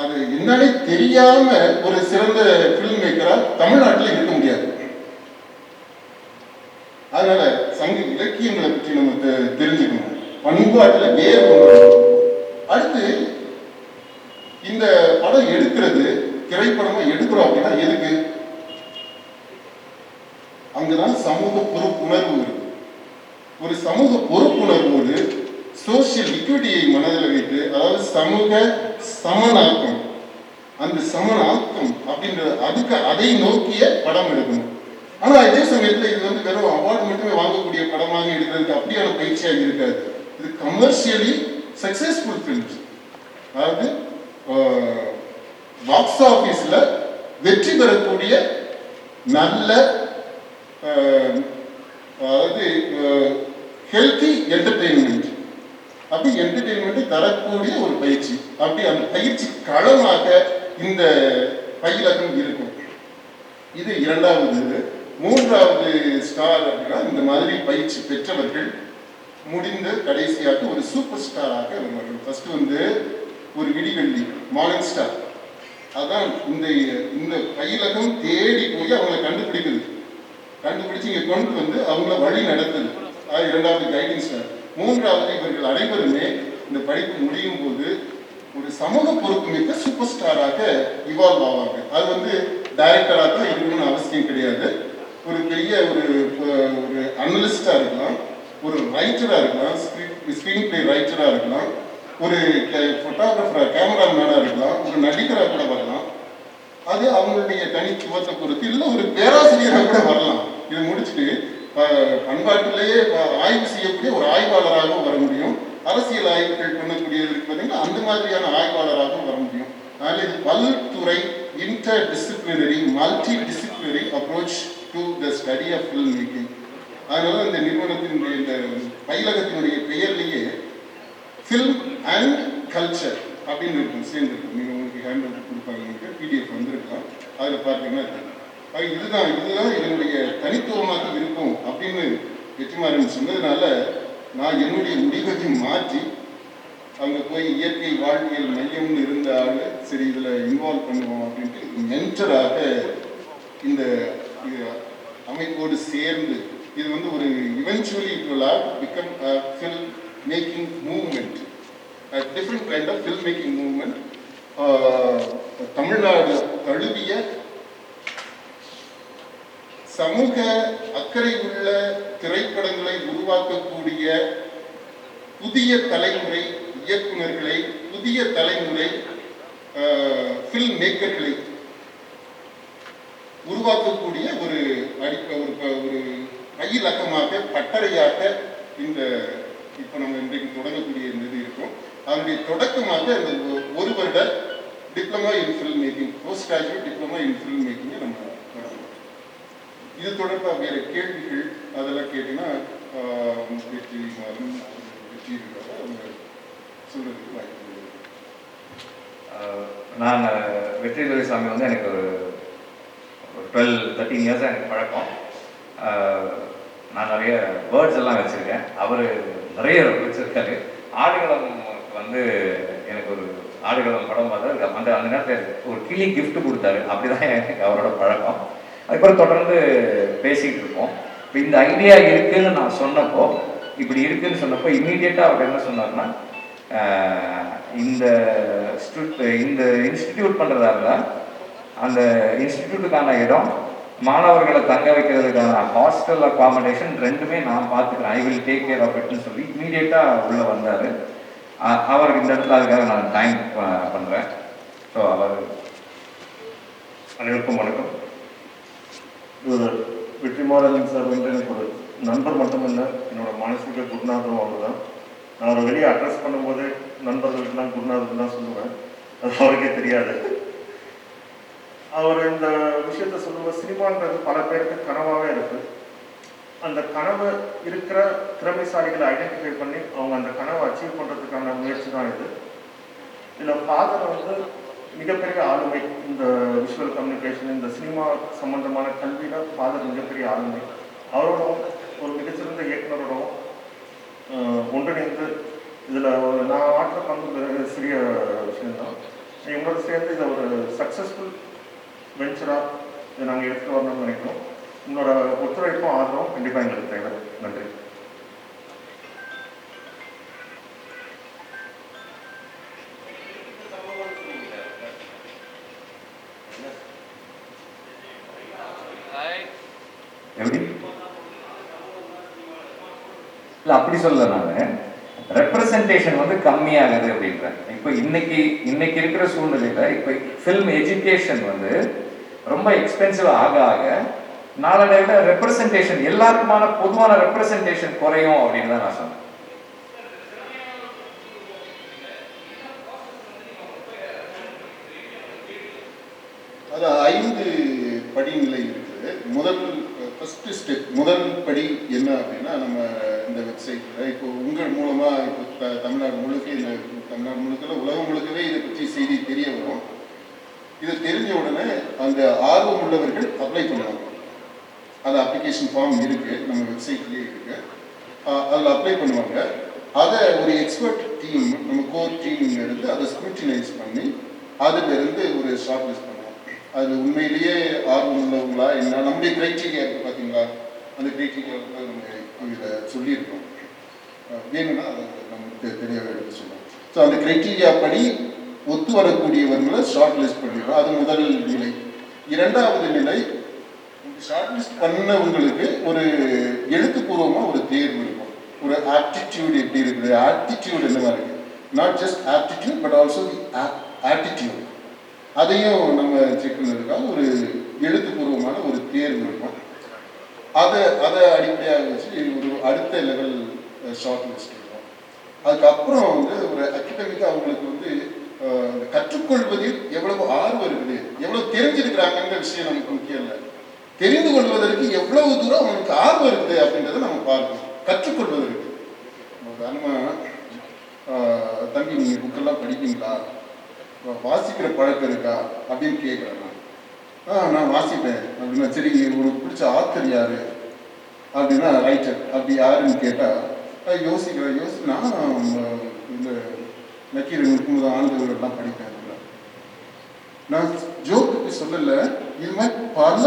அது என்னன்னே தெரியாம ஒரு சிறந்த பிலிம் மேக்கரா தமிழ்நாட்டில் இருக்க முடியாது. அதனால சங்க இலக்கியங்களை பற்றி நம்ம தெரிஞ்சுக்கணும், பண்பாட்டுல வேறு ஒன்று. அடுத்து இந்த படம் எடுக்கிறது, திரைப்படமா எடுக்கிறோம் அப்படின்னா எதுக்கு? அங்கதான் சமூக பொறுப்புணர்வு இருக்கு. ஒரு சமூக பொறுப்புணர்வோடு சோசியல் இக்விட்டியை மனதில் வைத்து, அதாவது சமூக சமனாக்கம், அந்த சமனாக்கம் அப்படின்ற அதுக்கு அதை நோக்கிய படம் எடுக்கணும். ஆனா இதே சமயத்தில் இது வந்து வெறும் அவார்டு மட்டுமே வாங்கக்கூடிய படமாக எடுக்கிறதுக்கு அப்படியான பயிற்சியாக இருக்காது. இது கமர்ஷியலி சக்சஸ்ஃபுல் ஃபிலிம்ஸ், அதாவது பாக்ஸ் ஆஃபீஸ்ல வெற்றி பெறக்கூடிய நல்ல, அதாவது ஹெல்த்தி என்டர்டெயின்மெண்ட், அப்படி என்டர்டெயின்மெண்ட் தரக்கூடிய ஒரு பயிற்சி. அப்படி அந்த பயிற்சி களமாக இந்த பயிலகம் இருக்கும். இது இரண்டாவது. மூன்றாவது ஸ்டார் அப்படின்னா இந்த மாதிரி பயிற்சி பெற்றவர்கள் முடிந்த கடைசியாக ஒரு சூப்பர் ஸ்டாராக வருவார்கள். ஃபர்ஸ்ட் வந்து ஒரு விடிவெள்ளி, மார்னிங் ஸ்டார். அதான் இந்த இந்த பயிலகம் தேடி போய் அவங்களை கண்டுபிடிச்சு இங்கே கொண்டு வந்து அவங்கள வழி நடத்துது. அது 2வது கைடிங் ஸ்டார். 3வது இவர்கள் அனைவருமே இந்த படிப்பு முடியும் போது ஒரு சமூக பொறுப்பு மிக்க சூப்பர் ஸ்டாராக இவால்வ் ஆவாங்க. அது வந்து டைரக்டராக தான் இருக்கணும்னு அவசியம் கிடையாது. ஒரு பெரிய ஒரு அனலிஸ்டாக இருக்கலாம், ஒரு ரைட்டராக இருக்கலாம், ஸ்க்ரீன் பிளே ரைட்டராக இருக்கலாம், ஒரு ஃபோட்டோகிராஃபராக கேமராமேனாக இருக்கலாம், ஒரு நடிகராக கூட வரலாம். அது அவங்களுடைய தனித்துவத்தை பொறுத்து, இல்லை ஒரு பேராசிரியராக கூட வரலாம். இது முடிச்சுட்டு பண்பாட்டிலேயே ஆய்வு செய்யக்கூடிய ஒரு ஆய்வாளராகவும் வர முடியும். அரசியல் ஆய்வுகள் பண்ணக்கூடியது பார்த்தீங்கன்னா அந்த மாதிரியான ஆய்வாளராகவும் வர முடியும். அதனால இது பல்துறை inter disciplinary multi disciplinary approach to the study of film making. அதனால இந்த நிறுவனத்தினுடைய இந்த பயிலகத்தினுடைய பெயர்லேயே ஃபில்ம் அண்ட் கல்ச்சர் அப்படின்னு இருக்கும், சேர்ந்துருக்கும். நீங்கள் உங்களுக்கு ஹேண்ட் அவுட் கொடுப்பாங்க, உங்களுக்கு பிடிஎஃப் வந்திருக்கலாம், அதில் பார்த்தீங்கன்னா இதுதான் இதனுடைய தனித்துவமாக இருக்கும் அப்படின்னு வெற்றிமாறன் சொன்னதுனால நான் என்னுடைய முடிவை மாற்றி அங்கே போய் இயற்கை வாழ்வியல் மையம்னு இருந்த ஆள் சரி இதில் இன்வால்வ் பண்ணுவோம் அப்படின்ட்டு மென்டராக இந்த அமைப்போடு சேர்ந்து இது வந்து ஒரு eventually it will have become a film making movement, a different kind of film making movement. Tamil Nadu தழுவிய சமூக அக்கறை உள்ள திரைப்படங்களை உருவாக்கக்கூடிய புதிய தலைமுறை இயக்குநர்களை, புதிய தலைமுறை ஃபில்ம் மேக்கர்களை உருவாக்கக்கூடிய ஒரு பயிலகமாக, பட்டறையாக இந்த இப்போ நம்ம இன்றைக்கு தொடங்கக்கூடிய இந்த இது இருக்கும். அதனுடைய தொடக்கமாக இந்த 1 வருட diploma in film making, post graduate diploma in film மேக்கிங்கை நம்ம தொடங்கணும். இது தொடர்பாக வேறு கேள்விகள் அதெல்லாம் கேட்டீங்கன்னா வெற்றி இருக்காங்க, அவங்க சொல்றதுக்கு வாய்ப்பு. நான் வெற்றி துரைசாமி வந்து எனக்கு ஒரு 12-13 இயர்ஸாக எனக்கு பழக்கம். நான் நிறைய வேர்ட்ஸ் எல்லாம் வச்சுருக்கேன், அவர் நிறைய வச்சுருக்காரு. ஆடுகளம் வந்து எனக்கு ஒரு ஆடுகளம் படம் பார்த்தா அந்த நேரத்தில் ஒரு கிளி கிஃப்ட் கொடுத்தாரு. அப்படிதான் எனக்கு அவரோட பழக்கம். அதுக்கப்புறம் தொடர்ந்து பேசிகிட்டு இருக்கோம். இப்போ இந்த ஐடியா இருக்குதுன்னு நான் சொன்னப்போ, இப்படி இருக்குதுன்னு சொன்னப்போ இம்மீடியட்டாக அவர் என்ன சொன்னார்னா, இந்த இன்ஸ்டிடியூட் பண்ணுறதா இருந்தால் அந்த இன்ஸ்டிடியூட்டுக்கான இடம், மாணவர்களை தங்க வைக்கிறதுக்கான ஹாஸ்டல் அக்காமடேஷன் ரெண்டுமே நான் பார்த்துக்கிறேன், I will take care of இட்னு சொல்லி இமீடியட்டாக உள்ளே வந்தார். அவருக்கு இந்த இடத்துல அதுக்காக நான் டைம் பண்ணுறேன். ஸோ அவர் அனைவருக்கும் வணக்கம். வெற்றிமாறன் சார் வந்து எனக்கு ஒரு நண்பர் மட்டுமில்லை, என்னோட மானசீக குருநாதரும் அவர் தான். நான் அவரை வெளியே அட்ரஸ் பண்ணும்போது நண்பர்களுக்கெல்லாம் குருநாதன் தான் சொல்லுவேன், அது அவருக்கே தெரியாது. அவர் இந்த விஷயத்த சொல்லுவார், சினிமான்றது பல பேருக்கு கனவாகவே இருக்குது. அந்த கனவு இருக்கிற திறமைசாலிகளை ஐடென்டிஃபை பண்ணி அவங்க அந்த கனவை அச்சீவ் பண்ணுறதுக்கான முயற்சி தான் இது. இதில் ஃபாதர் வந்து மிகப்பெரிய ஆளுமை, இந்த விஷுவல் கம்யூனிகேஷன், இந்த சினிமா சம்பந்தமான கல்வியில் ஃபாதர் மிகப்பெரிய ஆளுமை. அவரோடவும் ஒரு மிகச்சிறந்த இயக்குனரோடவும் ஒன்றிணைந்து இதில் நான் ஆற்ற பங்கு சிறிய விஷயம்தான். இவங்களோட சேர்ந்து இதை ஒரு சக்ஸஸ்ஃபுல் வெஞ்சராக இதை நாங்கள் எடுத்துகிட்டு வரணும்னு நினைக்கிறோம். உங்களோட ஒத்துழைப்பும் ஆதரவும் கண்டிப்பாக எங்களுக்கு தேவை. நன்றி. எப்படி இல்லை அப்படி சொல்ல, நான் ரெப்ரசன்டேஷன் வந்து கம்மியாகுது அப்படின்றேன். இப்போ இன்னைக்கு இருக்கிற சூழ்நிலையில இப்போ ஃபில்ம் எஜுகேஷன் வந்து ரொம்ப எக்ஸ்பென்சிவ் ஆக ஆக நாளடைவில் ரெப்ரசன்டேஷன், எல்லாருக்குமான பொதுவான ரெப்ரசன்டேஷன் குறையும் அப்படின்னு தான் நான் சொன்னேன். அது 5 படிநிலை இருக்குது. ஃபர்ஸ்ட் ஸ்டெப், முதல் படி என்ன அப்படின்னா, நம்ம இந்த வெப்சைட்டில் இப்போ உங்கள் மூலமாக இப்போ தமிழ்நாடு முழுக்க உலகம் முழுக்கவே இதை பற்றி செய்தி தெரிய வரும். இது தெரிஞ்ச உடனே அந்த ஆர்வம் உள்ளவர்கள் அப்ளை பண்ணுவாங்க. அந்த அப்ளிகேஷன் ஃபார்ம் இருக்குது, நம்ம வெப்சைட்லேயே இருக்குது, அதில் அப்ளை பண்ணுவாங்க. அதை ஒரு எக்ஸ்பர்ட் டீம் நம்ம கோர் டீம் இருந்து அதை ஸ்க்ரூட்டினைஸ் பண்ணி அதிலிருந்து ஒரு ஷார்ட் லிஸ்ட் பண்ணுவோம். அது உண்மையிலேயே ஆர்வம் உள்ளவங்களா என்ன நம்முடைய கிரைட்டீரியா இருக்குது பார்த்தீங்களா, அந்த கிரைட்டீரியாவுக்கு நம்ம இதில் சொல்லியிருக்கோம். வேணும்னா அதை நமக்கு தெளிவாக எடுத்து சொல்லுவோம். ஸோ அந்த கிரைட்டீரியா படி ஒத்து வரக்கூடியவர்களை ஷார்ட் லிஸ்ட் பண்ணிடுறோம். அது முதல் நிலை. இரண்டாவது நிலை, ஷார்ட் லிஸ்ட் பண்ணவங்களுக்கு ஒரு எழுத்துப்பூர்வமாக ஒரு தேர்வு இருக்கும். ஒரு ஆப்டிடியூட் எப்படி இருக்குது, ஆப்டிடியூட் என்னவா இருக்குது, not just aptitude but also attitude, அதையும் நம்ம செக் பண்ணுறதுக்காக ஒரு எழுத்துப்பூர்வமான ஒரு தேர்வு இருக்கும். அதை அடிப்படையாக வச்சு ஒரு அடுத்த லெவல் ஷார்ட் லிஸ்ட் இருக்கும். அதுக்கப்புறம் வந்து ஒரு அகடமிக்காக அவங்களுக்கு வந்து கற்றுக்கொள்வதில் எவ்வளவு ஆர்வம் இருக்குது, எவ்வளவு தெரிஞ்சிருக்கிறாங்கன்ற விஷயம் நமக்கு முக்கியம் இல்லை, தெரிந்து கொள்வதற்கு எவ்வளவு தூரம் அவங்களுக்கு ஆர்வம் இருக்குது அப்படின்றத நம்ம பார்க்கணும். கற்றுக்கொள்வதற்கு உதாரணமாக தம்பி நீங்கள் புக்கெல்லாம் படிப்பீங்களா, வாசிக்கிற பழக்கம் இருக்கா அப்படின்னு கேட்குறாங்க. நான் வாசிப்பேன் அப்படின்னா, சரி உனக்கு பிடிச்ச ஆத்தர் யாரு அப்படின்னா ரைட்டர் அப்படி யாருன்னு கேட்டால் யோசிக்கிறேன் நான் இந்த நக்கீரன் 30 ஆண்டுகள்லாம் படிப்பேன். நான் ஜோக்குக்கு சொல்லலை, இது மாதிரி பல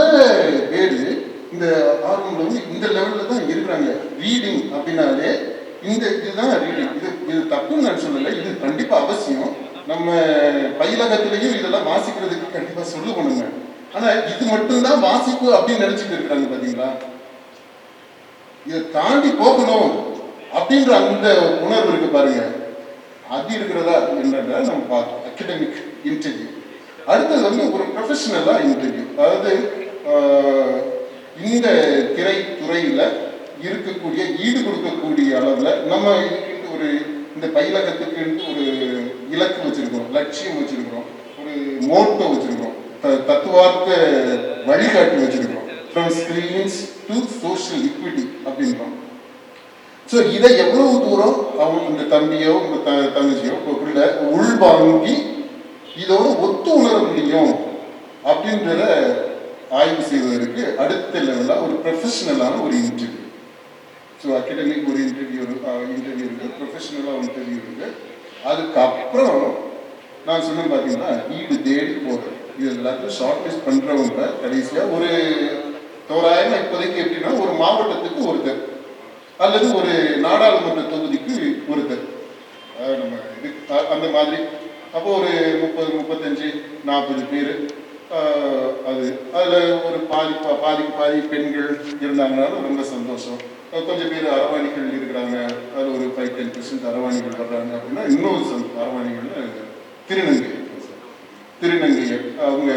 பேர் இந்த ஆர்வம் வந்து இந்த லெவலில் தான் இருக்கிறாங்க. ரீடிங் அப்படின்னாலே இதுதான் ரீடிங். இது தப்புன்னு நான் சொல்லலை, இது கண்டிப்பாக அவசியம். நம்ம பயிலகத்திலையும் இதெல்லாம் வாசிக்கிறதுக்கு கண்டிப்பாக சொல்லுவோம். ஆனால் இது மட்டும்தான் வாசிப்பு அப்படின்னு நினச்சிட்டு இருக்கிறாங்க பார்த்தீங்களா. இதை தாண்டி போகணும் அப்படின்ற அந்த உணர்வு இருக்கு பாருங்க, அது இருக்கிறதா என்னன்றத நம்ம பார்க்கணும். Academic interview. அடுத்தது வந்து ஒரு ப்ரொஃபஷனலாக இன்டர்வியூ. அதாவது இந்த திரைத்துறையில் இருக்கக்கூடிய ஈடு கொடுக்கக்கூடிய அளவில் நம்ம ஒரு இந்த பயிலகத்துக்கு ஒரு இலக்கு வச்சிருக்கிறோம், லட்சியம் வச்சிருக்கிறோம், ஒரு மோட்டோ வச்சிருக்கிறோம், தத்துவார்த்த வழிகாட்டி வச்சிருக்கிறோம். From screens to social equity அப்படின்றோம். ஸோ இதை எவ்வளவு தூரம் அவங்க இந்த தம்பியோ இந்த தங்கச்சியோ பிள்ளை உள்வாங்கி இதோட ஒத்து உணர முடியும் அப்படின்றத ஆய்வு செய்வதற்கு அடுத்த லெவலாக ஒரு ப்ரொஃபஷனலான ஒரு இன்டர்வியூ. ஸோ அகடமிக் ஒரு இன்டர்வியூ இருக்குது, ப்ரொஃபஷனலாக இன்டர்வியூ இருக்குது. அதுக்கப்புறம் நான் சொன்னேன் பார்த்தீங்கன்னா வீடு தேடி போகிறது. இது எல்லாத்தையும் ஷார்ட் லிஸ்ட் பண்ணுறவங்க கடைசியாக ஒரு தோராயமாக இப்போதைக்கு எப்படின்னா ஒரு மாவட்டத்துக்கு ஒருத்தர் அல்லது ஒரு நாடாளுமன்ற தொகுதிக்கு ஒருத்தர் நம்ம இது அந்த மாதிரி. அப்போ ஒரு 30, 35, 40 பேர். அதில் ஒரு பாதி பெண்கள் இருந்தாங்கனாலும் ரொம்ப சந்தோஷம். கொஞ்சம் பேர் அரவாணிகள் இருக்கிறாங்க, அதில் ஒரு 5-10% அரவாணிகள் வர்றாங்க அப்படின்னா இன்னும் அரவாணிகள் திருநங்கை அவங்க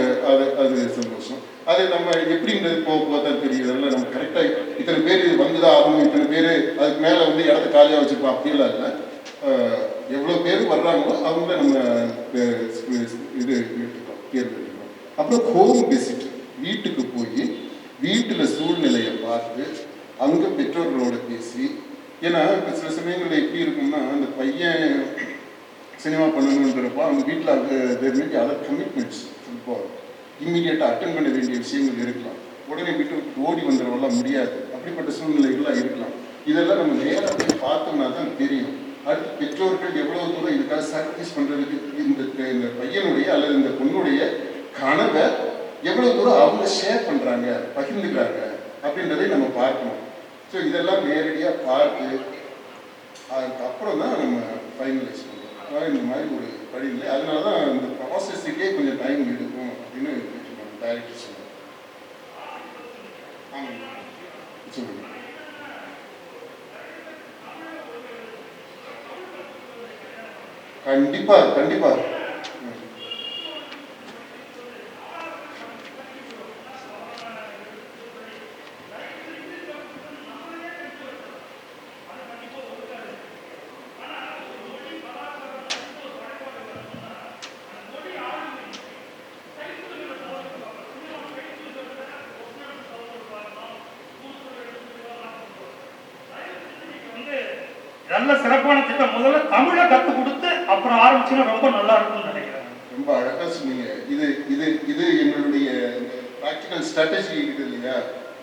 அது சந்தோஷம். அது நம்ம எப்படின்றது போக தெரியுது. அதெல்லாம் நம்ம கரெக்டாக இத்தனை பேர் வந்துதான் ஆகணும், இத்தனை பேர் அதுக்கு மேலே வந்து இடத்த காலியாக வச்சுருப்போம் அப்படிலாம் இல்லை. எவ்வளோ பேர் வர்றாங்களோ அவங்கள நம்ம இது எடுத்துக்கிறோம், தேர்ந்தெடுக்கிறோம். அப்புறம் ஹோம் விசிட், வீட்டுக்கு போய் வீட்டில் சூழ்நிலையை பார்த்து அங்கே பெற்றோர்களோட பேசி. ஏன்னா இப்போ சில சமயங்களில் எப்படி இருக்கும்னா, அந்த பையன் சினிமா பண்ணணுன்றப்போ அவங்க வீட்டில் அதர் கமிட்மெண்ட்ஸ் இப்போ இம்மீடியட்டாக அட்டன் பண்ண வேண்டிய விஷயங்கள் இருக்கலாம். உடனே வீட்டு ஓடி வந்துடவெல்லாம் முடியாது. அப்படிப்பட்ட சூழ்நிலைகள்லாம் இருக்கலாம். இதெல்லாம் நம்ம நேராக போய் பார்த்தோம்னா தான் தெரியும். அடுத்து பெற்றோர்கள் எவ்வளவு தூரம் இதுக்காக சாக்ரிஃபைஸ் பண்ணுறதுக்கு இந்த பையனுடைய அல்லது இந்த பொண்ணுடைய கனவை எவ்வளவு தூரம் அவங்க ஷேர் பண்ணுறாங்க, பகிர்ந்துக்கிறாங்க அப்படின்றதை நம்ம பார்க்கணும். ஸோ இதெல்லாம் நேரடியாக பார்த்து அதுக்கப்புறம் தான் நம்ம ஃபைனலைஸ் பண்ணுறோம். இந்த மாதிரி ஒரு படிநிலை. அதனால தான் இந்த ப்ராசஸுக்கே கொஞ்சம் டைம் எடுக்கும் அப்படின்னு டைரக்டர் சொன்னார். ஆமாம் சொல்லுங்கள். கண்டிப்பாக நல்ல சிறப்பான திட்டம். முதல்ல தமிழை கற்றுக் கொடுத்து அப்புறம் ஆரம்பிச்சுன்னா ரொம்ப நல்லா இருக்கும்னு நினைக்கிறேன். ரொம்ப அழகா சொன்னீங்க. இது எங்களுடைய ப்ராக்டிக்கல் ஸ்ட்ராட்டஜி இருக்குது இல்லையா,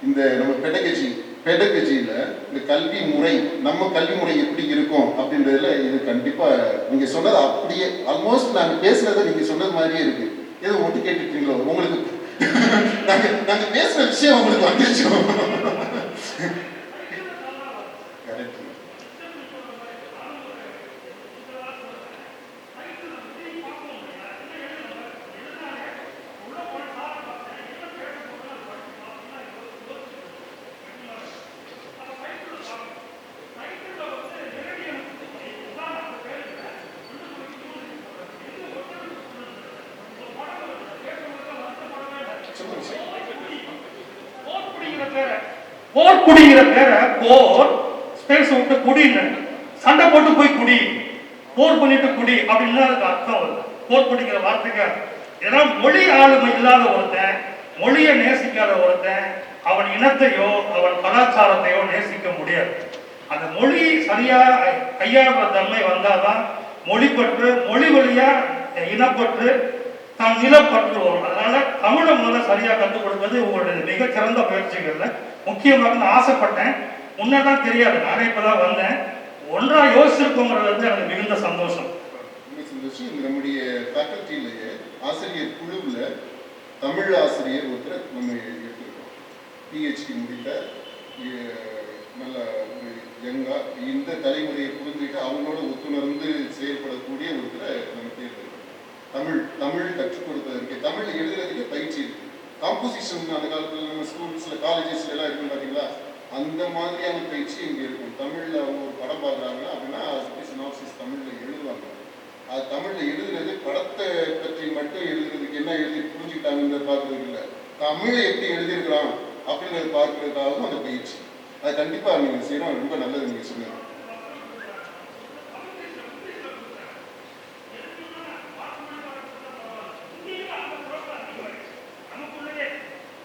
இந்த நம்ம பெடகஜி பெடகஜியில் இந்த கல்வி முறை, நம்ம கல்வி முறை எப்படி இருக்கும் அப்படின்றதுல இது கண்டிப்பாக நீங்கள் சொன்னது அப்படியே ஆல்மோஸ்ட் நாங்கள் பேசுனதை நீங்கள் சொன்னது மாதிரியே இருக்கு. ஏதோ ஒட்டு கேட்டுட்டீங்களோ உங்களுக்கு நாங்கள் பேசுகிற விஷயம் உங்களுக்கு வந்துருச்சோ. கரெக்ட். போர்க்குடிங்கிற பேரை போர் ஸ்பேஸ் விட்டு குடின்னு சண்டை போட்டு போய் குடி, போர் பண்ணிட்டு குடி அப்படின்னு அதுக்கு அர்த்தம் வருது. போர்க்குடிங்கிற வார்த்தைக்கு ஏன்னா மொழி ஆளுமை இல்லாத ஒருத்தன், மொழியை நேசிக்காத ஒருத்தன் அவன் இனத்தையோ அவன் கலாச்சாரத்தையோ நேசிக்க முடியாது. அந்த மொழி சரியா கையாளுற தன்மை வந்தாதான் மொழி பற்று, மொழி வழியா இனப்பற்று, தன் நிலப்பற்று வரும். அதனால தமிழை முதல்ல சரியா கற்றுக் கொடுப்பது உங்களுடைய மிகச்சிறந்த முயற்சிகள்ல முக்கியமாக நான் ஆசைப்பட்டேன். முன்னதான் தெரியாது, நானே இப்பதான் வந்தேன். ஒன்றா யோசிச்சிருக்கோங்கிறது வந்து எனக்கு மிகுந்த சந்தோஷம். நம்முடைய ஃபேக்கல்ட்டிலேயே ஆசிரியர் குழுவில் தமிழ் ஆசிரியர் ஒருத்தர் நம்ம எடுத்துருக்கோம். பிஹெச்டி முடித்த நல்ல ஒரு யங்கா இந்த தலைமுறையை புரிஞ்சுட்டு அவங்களோட ஒத்துணர்ந்து செயல்படக்கூடிய ஒருத்தரை நம்ம தேர்ந்தெடுக்கிறோம். தமிழ் கற்றுக் கொடுப்பதற்கு, தமிழ் எழுதுறதுக்கு பயிற்சி இருக்கு. காம்போசிஷன் அந்த காலத்தில் நம்ம ஸ்கூல்ஸில் காலேஜஸ்ல எல்லாம் இருக்கும் பார்த்தீங்களா, அந்த மாதிரியான பயிற்சி இங்கே இருக்கும். தமிழில் அவங்க ஒரு படம் பார்க்குறாங்கன்னா அப்படின்னா சினாப்சிஸ் தமிழில் எழுதுவாங்க. அது தமிழில் எழுதுறது படத்தை பற்றி மட்டும் எழுதுறதுக்கு என்ன எழுதி புரிஞ்சுக்கிட்டாங்கன்றத பார்க்குறதுக்கு இல்லை, தமிழை எப்படி எழுதியிருக்கிறான் அப்படின்றத பார்க்குறதுக்காகவும் அந்த பயிற்சி. அது கண்டிப்பாக நீங்கள் செய்யணும். ரொம்ப நல்லது நீங்கள் சொன்னீங்க.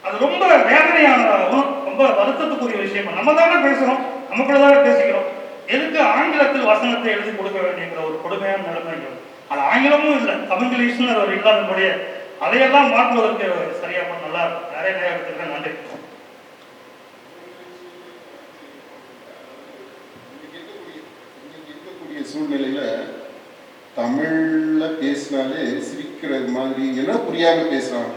அது ரொம்ப வேதனையானதாகவும் ரொம்ப வருத்தத்துக்குரிய விஷயமா. நம்ம தானே பேசுறோம், நமக்குள்ளதானே பேசிக்கிறோம். எதுக்கு ஆங்கிலத்தில் வசனத்தை எழுதி கொடுக்க வேண்டியங்கிற ஒரு கொடுமையான நிலைமைகள். அது ஆங்கிலமும் இல்லை, தமிழ்லேஷன் அது ஒரு இல்லாத மொழிய அதையெல்லாம் மாற்றுவதற்கு சரியா நல்லா இருக்கும். நிறைய நேரத்துக்கு நன்றி. இருக்கக்கூடிய சூழ்நிலையில தமிழ்ல பேசினாலே சிரிக்கிறது மாதிரி என்ன புரியாம பேசுறான்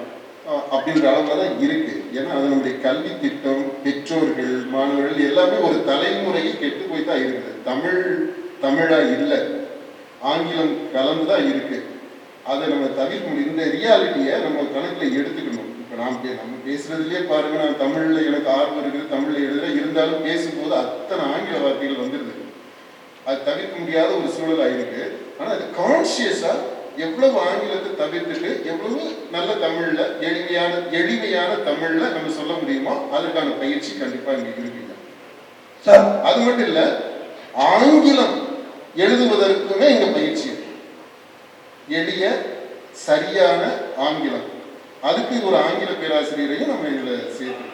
அப்படின்ற அளவுல தான் இருக்கு. ஏன்னா அது நம்முடைய கல்வி திட்டம், பெற்றோர்கள், மாணவர்கள் எல்லாமே ஒரு தலைமுறையை கெட்டு போய் தான் இருக்குது. தமிழா இல்லை, ஆங்கிலம் கலந்துதான் இருக்கு. அதை நம்ம தவிர்க்க முடியும். இந்த ரியாலிட்டியை நம்ம கணக்கில் எடுத்துக்கணும். இப்போ நம்ம பேசுறதுலேயே பாருங்க, நான் தமிழில் எனக்கு ஆர்வம் இருக்குது, தமிழில் எழுதுறேன், இருந்தாலும் பேசும்போது அத்தனை ஆங்கில வார்த்தைகள் வந்துடுது. அது தவிர்க்க முடியாத ஒரு சூழலாக இருக்கு. ஆனால் அது கான்சியஸாக எவ்வளவு ஆங்கிலத்தை தவிர்த்துட்டு எவ்வளவு நல்ல தமிழ்ல எளிமையான தமிழ்ல நம்ம சொல்ல முடியுமோ அதற்கான பயிற்சி கண்டிப்பா இங்க இருக்குங்க சார். அது மட்டும் இல்ல, ஆங்கிலம் எழுதுவதற்குமே இங்க பயிற்சி இருக்கு. எளிய சரியான ஆங்கிலம், அதுக்கு ஒரு ஆங்கில பேராசிரியரையும் நம்ம இதுல சேர்த்து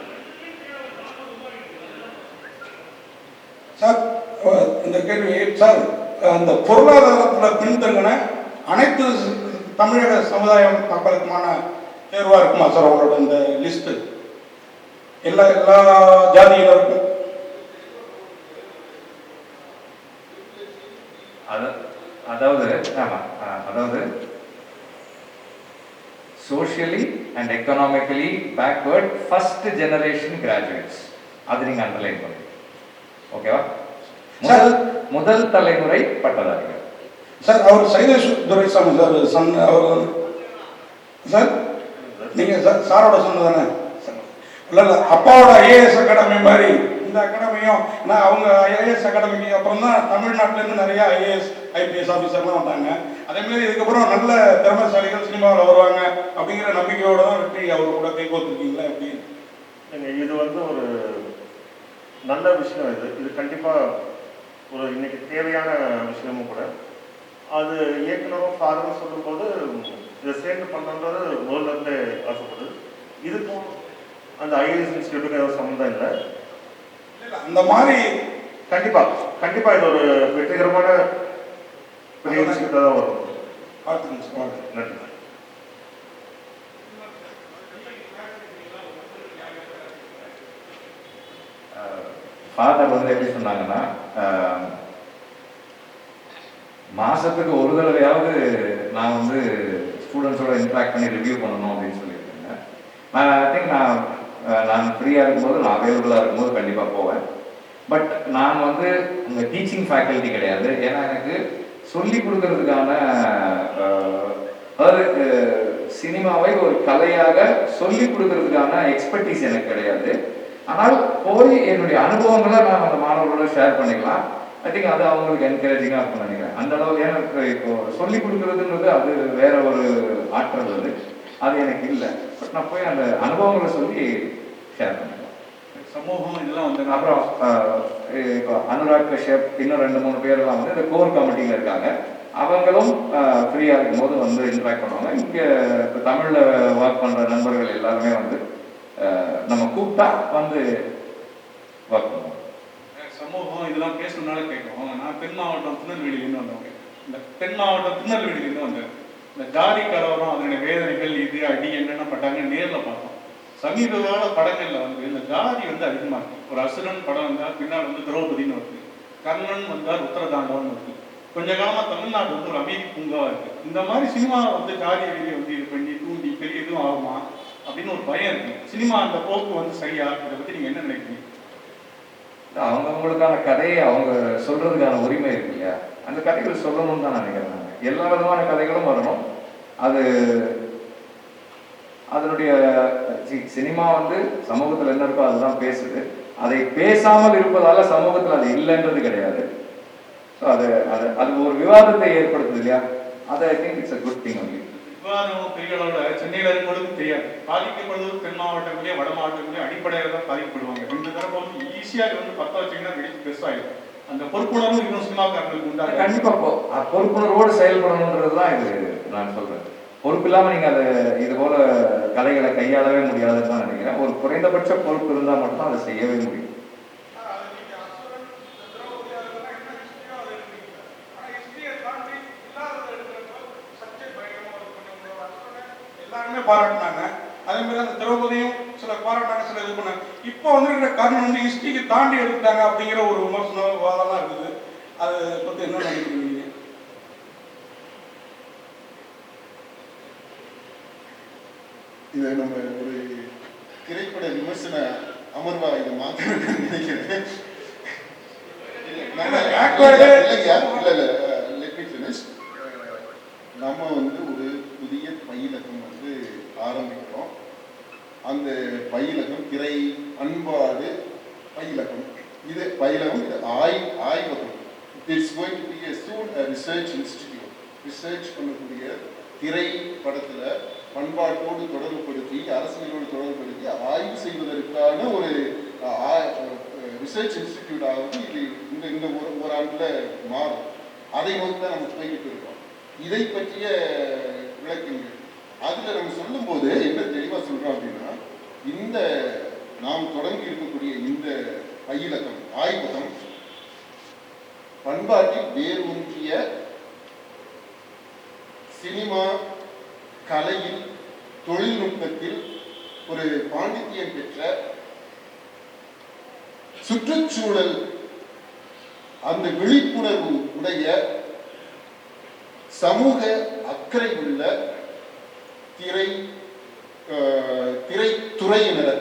சார். இந்த கேள்வி சார், அந்த பொருளாதாரத்தில் பின்தங்கின அனைத்து தமிழக சமுதாயம் மக்களுக்குமான தேர்வா இருக்குமா சார் அவங்களோட இந்த லிஸ்ட்? எல்லா ஜாதியினருக்கும் அதாவது socially and economically backward first generation graduates, அது நீங்க அண்டர்லைன் பண்ணுங்க. ஓகேவா? முதல் தலைமுறை பட்டதாரிகள் சார். அவர் சைலேஷ் துரைசாமி சார் அவர் சார், நீங்க சாரோட சொன்னதானே? இல்லை இல்லை, அப்பாவோட ஐஏஎஸ் அகாடமி மாதிரி இந்த அகாடமியும், நான் அவங்க ஐஏஎஸ் அகாடமிக்கு அப்புறம் தான் தமிழ்நாட்டிலேருந்து நிறைய ஐஏஎஸ் ஐபிஎஸ் ஆஃபீஸர்லாம் வந்தாங்க. அதேமாதிரி இதுக்கப்புறம் நல்ல திறமைசாலிகள் சினிமாவில் வருவாங்க அப்படிங்கிற நம்பிக்கையோடு தான் வெற்றி அவர் கூட கை கோர்த்துருக்கீங்களா எப்படி? இது வந்து ஒரு நல்ல விஷயம். இது கண்டிப்பாக ஒரு இன்னைக்கு தேவையான விஷயமும் கூட. அது இயக்குனரும் ஃபாதரும் சொல்லும்போது இதை சேர்ந்து பண்ணுறது முதல்ல இருந்தே ஆசைப்படுது. இதுக்கும் அந்த ஐஏஎஸ் இன்ஸ்டியூட்டுக்கு ஏதாவது சம்மந்தம் இல்லை. அந்த மாதிரி கண்டிப்பாக இது ஒரு வெற்றிகரமான பெரிய விஷயத்தான் தான் வரும். நன்றி. ஃபாதர் வந்து எப்படி சொன்னாங்கன்னா, மாதத்துக்கு ஒரு தடவையாவது நான் வந்து ஸ்டூடெண்ட்ஸோட இன்ட்ராக்ட் பண்ணி ரிவ்யூ பண்ணணும் அப்படின்னு சொல்லியிருக்கேங்க. ஐ திங்க் நான் ஃப்ரீயாக இருக்கும்போது, நான் அவைலபிளாக இருக்கும்போது கண்டிப்பாக போவேன். பட் நான் வந்து அந்த டீச்சிங் ஃபேக்கல்ட்டி கிடையாது. ஏன்னா எனக்கு சொல்லி கொடுக்கறதுக்கான, அதாவது சினிமாவை ஒரு கலையாக சொல்லி கொடுக்கறதுக்கான எக்ஸ்பர்டீஸ் எனக்கு கிடையாது. ஆனால் போய் என்னுடைய அனுபவங்களை நான் அந்த மாணவர்களோட ஷேர் பண்ணிக்கலாம். ஐ திங்க் அது அவங்களுக்கு என்கரேஜிங்காக இருக்கும்னு நினைக்கிறேன். அந்த அளவுக்கு எனக்கு இப்போ சொல்லி கொடுக்குறதுன்றது அது வேற ஒரு ஆற்றல், அது எனக்கு இல்லை. பட் நான் போய் அந்த அனுபவங்களை சொல்லி ஷேர் பண்ணிக்கலாம். சமூகம் இதெல்லாம் வந்து அப்புறம் இப்போ அனுராக் கஷ்யப் இன்னும் 2-3 பேர்லாம் வந்து இந்த கோர் கமிட்டியில் இருக்காங்க. அவங்களும் ஃப்ரீயாக இருக்கும்போது வந்து இன்ட்ராக்ட் பண்ணுவாங்க. இங்கே இப்போ தமிழில் ஒர்க் பண்ணுற நண்பர்கள் எல்லாருமே வந்து நம்ம கூப்பிட்டா வந்து ஒர்க் பண்ணுவோம். சமூகம் இதெல்லாம் பேசணும்னால கேட்கும். நான் தென் மாவட்டம் திருநெல்வேலியிலேருந்து வந்தவங்க. இந்த தென் மாவட்டம் திருநெல்வேலியிலேருந்து வந்தேன். இந்த ஜாதி கலவரம், அதனுடைய வேதனைகள், இது அடி என்னென்ன பட்டாங்க நேரில் பார்த்தோம். சமீப கால படங்களில் வந்து இந்த ஜாதி வந்து அதிகமாக இருக்கு. ஒரு அசுரன் படம் வந்தால் பின்னால் வந்து திரௌபதினு வருது, கர்ணன் வந்தால் உத்தரதாண்டவன் வருது. கொஞ்ச காலமாக தமிழ்நாடு வந்து ஒரு அமைதி பூங்காவாக இருக்கு. இந்த மாதிரி சினிமா வந்து ஜாதி வெளியே வந்து இது பண்ணி தூண்டி பெரிய எதுவும் ஆகுமா அப்படின்னு ஒரு பயம் இருக்கு. சினிமா அந்த போக்கு வந்து சரியா? இதை பற்றி நீங்கள் என்ன நினைக்கிறீங்க? அவங்களுக்கான கதையை அவங்க சொல்றதுக்கான உரிமை இருக்கு இல்லையா? அந்த கதைகள் சொல்லணும்னு தான் நினைக்கிறேன். எல்லா விதமான கதைகளும் வரணும். அது அதனுடைய சினிமா வந்து சமூகத்தில் என்ன இருக்கோ அதுதான் பேசுது. அதை பேசாமல் இருப்பதால சமூகத்தில் அது இல்லைன்றது கிடையாது. ஸோ அது அது அது ஒரு விவாதத்தை ஏற்படுத்துது இல்லையா? அது I think it's a good thing only. விவாதம் பெரிய அளவில் சென்னையில் இருக்கிறவங்களுக்கு தெரியாது. பாதிக்கப்படுவது தென் மாவட்டங்களே வட மாவட்டங்களே அடிப்படையில் தான் பாதிக்கப்படுவாங்க. 2 தரப்பு வந்து ஈஸியாக வந்து 10 வச்சிங்கன்னா வெடிச்சு பெருசு ஆகிடும். அந்த பொறுப்புணர்வு இன்னும் சினிமாக்காரங்களுக்கு உண்டாக கண்டிப்பாக பொறுப்புணர்வோடு செயல்படணுன்றது தான் இது நான் சொல்றேன். பொறுப்பு இல்லாமல் நீங்கள் அதை இது போல கலைகளை கையாளவே முடியாதுன்னு தான் நினைக்கிறேன். ஒரு குறைந்தபட்ச பொறுப்பு இருந்தால் மட்டும் அதை செய்யவே முடியும். எல்லாருமே பாராட்டினாங்க. அதே மாதிரி அந்த திரௌபதியும் சில பாராட்டாங்க, சில இது பண்ணாங்க. இப்போ வந்துருக்கிற காரணம் வந்து ஹிஸ்டரிக்கு தாண்டி எடுத்துட்டாங்க அப்படிங்கிற ஒரு விமர்சனம் வாதம்லாம் இருக்குது. அதை பற்றி என்ன நினைக்கிறீங்க? இதை நம்ம ஒரு திரைப்பட விமர்சன அமர்வா இதை மாற்றணும்னு நினைக்கிறேன். நம்ம வந்து ஒரு புதிய பயிலகம் வந்து ஆரம்பிக்கிறோம். அந்த பயிலகம் திரை பண்பாடு பயிலகம். இது பயிலகம், இது ஆய்வகம். It's going to be a soon a research institute. Research பண்ணக்கூடிய திரைப்படத்துல பண்பாட்டோடு தொடர்புபடுத்தி, அரசியலோடு தொடர்புபடுத்தி ஆய்வு செய்வதற்கான ஒரு ரிசர்ச் இன்ஸ்டிடியூட்டாகவும் இது இந்த ஒரு ஆண்டில் மாறும். அதை நோக்கி தான் நம்ம போய்கிட்டு இருக்கோம். இதை பற்றிய விளக்கங்கள் அதில் நம்ம சொல்லும்போது என்ன தெளிவாக சொல்கிறோம் அப்படின்னா, இந்த நாம் தொடங்கி இருக்கக்கூடிய இந்த பயிலகம் ஆய்வகம் பண்பாட்டில் வேறு ஒன்றிய சினிமா கலையில் தொழில்நுட்பத்தில் ஒரு பாண்டித்தியம் பெற்ற சுற்றுச்சூழல் அந்த விழிப்புணர்வு உடைய சமூக அக்கறை உள்ள திரைத்துறையினர்,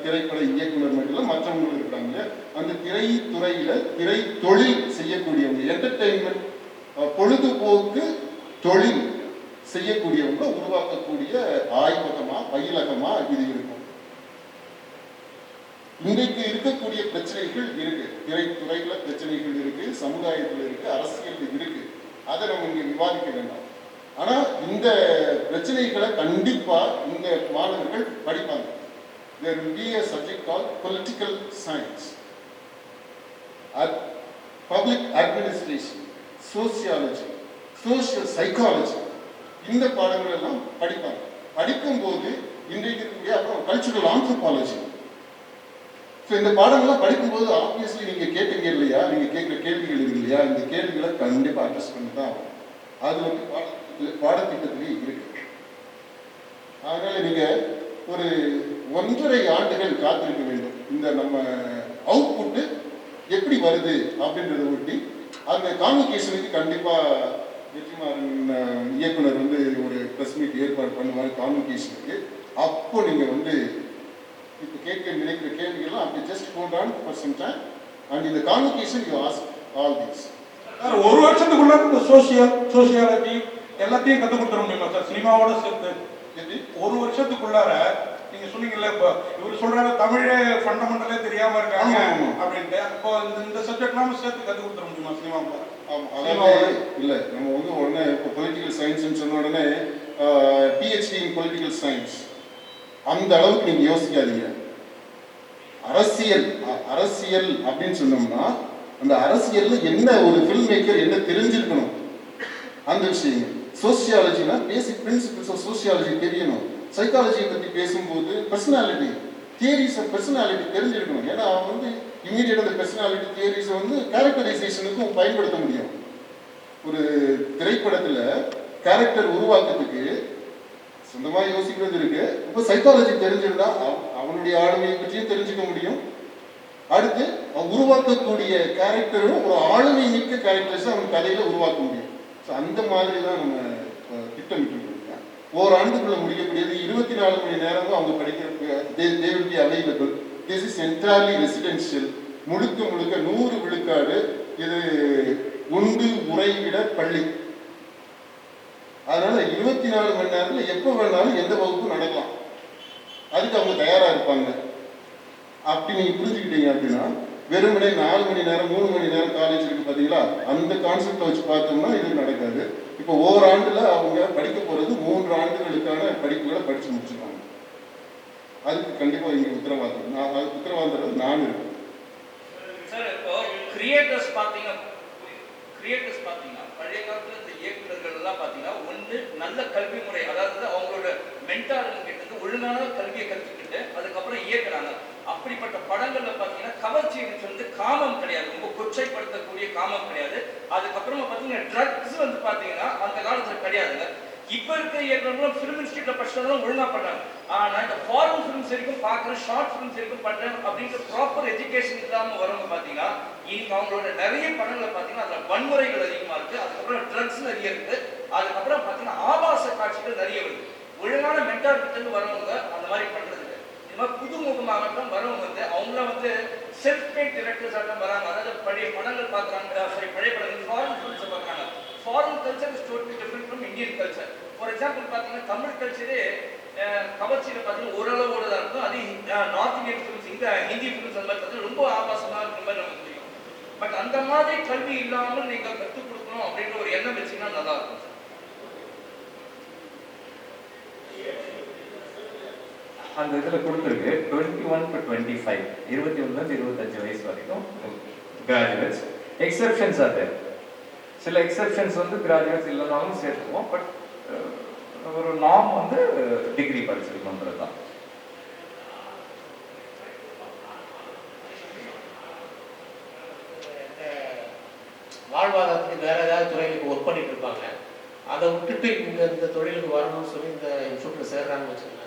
திரைப்பட இயக்குனர் மட்டும் மற்றவங்க இருக்கிறாங்க. அந்த திரைத்துறையில திரை தொழில் செய்யக்கூடியவங்க, என்டர்டெயின்மெண்ட் பொழுதுபோக்கு தொழில் செய்யக்கூடியவங்க உருவாக்கக்கூடிய ஆய்வகமா பயிலகமா இது இருக்கும். இன்றைக்கு இருக்கக்கூடிய பிரச்சனைகள் இருக்கு, திரைத்துறையில பிரச்சனைகள் இருக்கு, சமுதாயத்தில் இருக்கு, அரசியல் இருக்கு. அதை நம்ம இங்க விவாதிக்க வேண்டாம். ஆனா இந்த பிரச்சனைகளை கண்டிப்பா இந்த மாணவர்கள் படிப்பாங்க. There will be a subject called political science, public administration, sociology, social psychology. இந்த பாடங்கள் எல்லாம் படிப்பாங்க. படிக்கும்போது இன்றைக்கு இருக்கக்கூடிய அப்புறம் கல்ச்சுரல் ஆந்த்ரோபாலஜி. ஸோ இந்த பாடங்கள்லாம் படிக்கும்போது ஆப்வியஸ்லி நீங்கள் கேட்டீங்க இல்லையா, நீங்கள் கேட்குற கேள்விகள் இருக்கு இல்லையா, இந்த கேள்விகளை கண்டிப்பாக அட்ரஸ் பண்ணி தான் ஆகும். அது வந்து பாடத்திட்டத்திலேயே இருக்கு. அதனால நீங்கள் ஒரு 1.5 ஆண்டுகள் காத்திருக்க வேண்டும். இந்த நம்ம அவுட்புட்டு எப்படி வருது அப்படின்றத ஒட்டி அந்த கான்வொகேஷனுக்கு கண்டிப்பாக வெற்றிமாறன் இயக்குனர் வந்து ஒரு ப்ரெஸ் மீட் ஏற்பாடு பண்ணுவார் கான்வொகேஷனுக்கு. அப்போ நீங்கள் வந்து இப்போ கேட்க நினைக்கிற கேள்விகள்லாம் அப்படி just hold on for some time and இந்த convocation you ask all this. Sir ஒரு வருஷத்துக்குள்ள இந்த சோசியாலஜி எல்லாத்தையும் கற்றுக் கொடுத்துட முடியுமா சார் சினிமாவோட சேர்த்து? ஒரு வருஷத்துக்குள்ளார நீங்க சொன்னீங்கல்ல, இப்போ இவர் சொல்றாரு தமிழே ஃபண்டமெண்டலே தெரியாம இருக்காங்க அப்படின்ட்டு, அப்போ இந்த சப்ஜெக்ட்லாம் சேர்த்து கற்றுக் கொடுத்துட முடியுமா சினிமாவில்? அதாவது இல்லை, நம்ம வந்து உடனே இப்போ பொலிட்டிக்கல் சயின்ஸ்ன்னு சொன்ன உடனே பிஹெச்டி இன் பொலிட்டிக்கல் சயின்ஸ் அந்த அளவுக்கு நீங்க யோசிக்காதீங்க. அரசியல் அப்படின்னு சொன்னோம்னா அந்த அரசியல்ல என்ன ஒரு ஃபில்ம் மேக்கர் என்ன தெரிஞ்சிருக்கணும் அந்த விஷயங்கள். சோசியாலஜினா பேசிக் பிரின்சிபிள்ஸ் ஆஃப் சோசியாலஜி தெரியணும். சைக்காலஜியை பற்றி பேசும்போது பர்சனாலிட்டி தியரிஸ் ஆஃப் பர்சனாலிட்டி தெரிஞ்சிருக்கணும். ஏன்னா அவன் வந்து இமீடியட் அந்த பர்சனாலிட்டி தியரிஸை வந்து கேரக்டரைசேஷனுக்கும் பயன்படுத்த முடியும். ஒரு திரைப்படத்தில் கேரக்டர் உருவாக்கத்துக்கு சொந்தமாக யோசிக்கிறது இருக்கு. இப்போ சைக்காலஜி தெரிஞ்சிருந்தா அவனுடைய ஆளுமையை பற்றியும் தெரிஞ்சுக்க முடியும். அடுத்து அவன் உருவாக்கக்கூடிய கேரக்டரும் ஒரு ஆளுமை மிக்க கேரக்டர்ஸை அவன் கதையில உருவாக்க முடியும். ஸோ அந்த மாதிரி தான் நம்ம திட்டமிட்டு இருக்கோம். ஓராண்டுக்குள்ள முடிக்கக்கூடியது 24 மணி நேரமும் அவங்க படிக்கிற they will be available. This is entirely residential. முழுக்க 100 விழுக்காடு இது உண்டு உறைவிட பள்ளி. அதனால 24 மணி நேரத்துல எப்போ வேணாலும் எந்த வகுப்பும் நடக்கலாம். அதுக்கு அவங்க தயாரா இருப்பாங்க. அப்படி நீங்க புரிஞ்சுக்கிட்டீங்க அப்படின்னா வெறுமனே 4 மணி நேரம் 3 மணி நேரம் காலேஜ் இருக்கு பார்த்தீங்களா, அந்த கான்செப்டை வச்சு பார்த்தோம்னா இது நடக்காது. இப்போ ஓராண்டுல அவங்க படிக்க போறது 3 ஆண்டுகளுக்கான படிப்புகளை படிச்சு முடிச்சிருக்காங்க. அதுக்கு கண்டிப்பா இங்க உத்தரவாதம் நான் இருக்கேன் சார். இப்போ கிரியேட்டர்ஸ் பார்த்தீங்கன்னா பழைய காலத்துல இந்த இயக்குநர்கள் எல்லாம் பார்த்தீங்கன்னா ஒன்று நல்ல கல்வி முறை, அதாவது அவங்களோட மென்டார்கள் கிட்ட ஒழுங்கான கல்வியை கற்றுக்கிட்டு அதுக்கப்புறம் இயக்குறாங்க. அப்படிப்பட்ட படங்கள்ல பார்த்தீங்கன்னா கவர்ச்சின்னு சொல்லிட்டு காமம் கிடையாது, ரொம்ப கொச்சைப்படுத்தக்கூடிய காமம் கிடையாது. அதுக்கப்புறமா பார்த்தீங்கன்னா ட்ரக்ஸ் வந்து பார்த்தீங்கன்னா அந்த காலத்துல கிடையாதுங்க. இப்போ இருக்கிற இயக்குநர்களும் ஃபிலிம் இன்ஸ்டியூட்ல படிச்சதெல்லாம் ஒழுங்கா பண்றாங்க. ஆனா இந்த ஃபாரின் ஃபிலிம்ஸ் வரைக்கும் பார்க்குறேன், ஷார்ட் ஃபிலிம்ஸ் வரைக்கும் பண்றேன் அப்படின்ற ப்ராப்பர் எஜுகேஷன் இல்லாம வரவங்க பார்த்தீங்கன்னா இன்னைக்கு அவங்களோட நிறைய படங்களை பார்த்தீங்கன்னா அதுல வன்முறைகள் அதிகமா இருக்கு, அதுக்கப்புறம் ட்ரக்ஸ் நிறைய இருக்கு, அதுக்கப்புறம் பார்த்தீங்கன்னா ஆபாச காட்சிகள் நிறைய வருது. ஒழுங்கான மென்டார் கிட்ட வரவங்க அந்த மாதிரி பண்றது இல்லை. இந்த மாதிரி புதுமுகமாகட்டும் வரவங்க வந்து அவங்கள வந்து செல்ஃப் மேட் டிரெக்டர்ஸ் ஆட்டம் வராங்க. அதாவது பழைய படங்கள் பார்க்குறாங்க, பழைய படங்கள் ஃபாரின் ஃபிலிம்ஸை பார்க்குறாங்க. Foreign culture is totally different from Indian culture. For example பார்த்தீங்கன்னா தமிழ் கல்ச்சரே கவர்ச்சியில் பார்த்தீங்கன்னா ஓரளவோடு தான் இருக்கும். அது நார்த் இந்தியன் ஃபிலிம்ஸ், இந்த ஹிந்தி ஃபிலிம்ஸ் அந்த மாதிரி பார்த்தீங்கன்னா ரொம்ப ஆபாசமாக இருக்கிற மாதிரி நமக்கு தெரியும். பட் அந்த மாதிரி கல்வி இல்லாமல் நீங்கள் கற்றுக் கொடுக்கணும் அப்படின்ற ஒரு எண்ணம் வச்சிங்கன்னா நல்லா இருக்கும். அந்த இதில் கொடுத்துருக்கு 21 to 25, 21 25 வயசு வரைக்கும் கிராஜுவேட்ஸ். எக்ஸெப்ஷன்ஸ் அது சில எக்ஸெப்ஷன்ஸ் வந்து கிராஜுவேட்ஸ் இல்லைனாலும் சேர்த்துக்குவோம். பட் ஒரு நார்ம் வந்து டிகிரி படிச்சிருக்கோன்றது தான். வாழ்வாதாரத்துக்கு வேற ஏதாவது துறைகளுக்கு ஒர்க் பண்ணிட்டு இருப்பாங்க. அதை விட்டுட்டு இந்த தொழிலுக்கு வரணும்னு சொல்லி இந்த இன்ஸ்டியூட்ல சேர்றாங்கன்னு வச்சுக்கோங்க.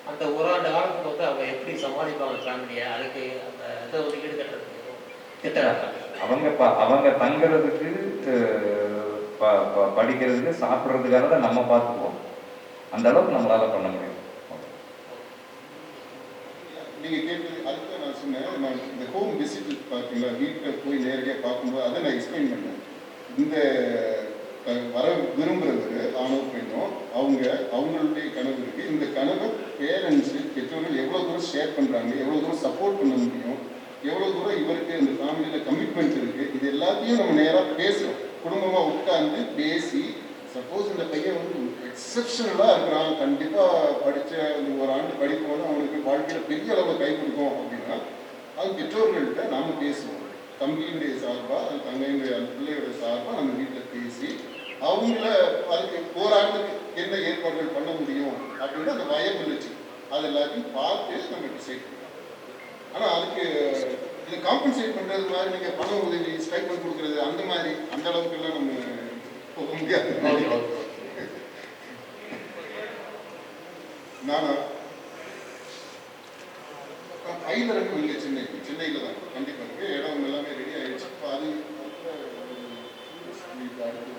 அந்த ஒரு ஆண்டு காலத்துக்கு வந்து அவங்க எப்படி சமாளிப்பாங்க ஃபேமிலியை? அதுக்கு அந்த இதை ஒதுக்கீடு கட்டுறதுக்கு திட்டம் அவங்க தங்குறதுக்கு படிக்கிறதுக்கு சாப்பிட்றதுக்காக நம்ம பார்த்துக்குவோம். அந்த அளவுக்கு நம்மளால பண்ண முடியும். நீங்க கேட்டது அதுக்கு நான் சொன்னேன். நான் இந்த ஹோம் விசிட் பார்த்தீங்களா, வீட்டில் போய் நேரடியாக பார்க்கும்போது அதை நான் எக்ஸ்பிளைன் பண்ணேன். இந்த வர விரும்புகிறவர் ஆணோ பெண்ணோ அவங்களுடைய கனவு இருக்குது. இந்த கனவை பேரண்ட்ஸு பெற்றோர்கள் எவ்வளோ தூரம் ஷேர் பண்ணுறாங்க, எவ்வளோ தூரம் சப்போர்ட் பண்ண முடியும், எவ்வளோ தூரம் இவருக்கு இந்த ஃபேமிலியில் கமிட்மெண்ட் இருக்குது, இது எல்லாத்தையும் நம்ம நேராக பேசுகிறோம். குடும்பமாக உட்கார்ந்து பேசி சப்போஸ் இந்த பையன் வந்து எக்ஸப்ஷனலாக இருக்கிறான், கண்டிப்பாக படித்த ஒரு ஆண்டு படிக்கும் போது அவனுக்கு வாழ்க்கையில் பெரிய அளவில் கை கொடுக்கும் அப்படின்னா அது பெற்றோர்கள்ட்ட நாம் பேசுவோம். தம்பியுடைய சார்பாக அது தங்கையுடைய பிள்ளையுடைய சார்பாக நம்ம வீட்டில் பேசி அவங்கள அதுக்கு ஓராண்டுக்கு என்ன ஏற்பாடுகள் பண்ண முடியும் அப்படின்னு அந்த பயம் இருந்துச்சு. அது எல்லாத்தையும் பார்த்து நம்ம டிசைட் பண்ணோம். ஆனால் அதுக்கு இதை காம்பன்சேட் பண்ணுறது மாதிரி நீங்கள் பண உதவி ஸ்டைப்பண்ட் கொடுக்குறது அந்த மாதிரி அந்த அளவுக்குலாம் நம்ம போக முடியாது. நானா பயிலரங்கம் இங்கே சென்னையில் தான் கண்டிப்பாக இருக்கு. இடம் எல்லாமே ரெடி ஆயிடுச்சு. இப்போ அது அடுத்து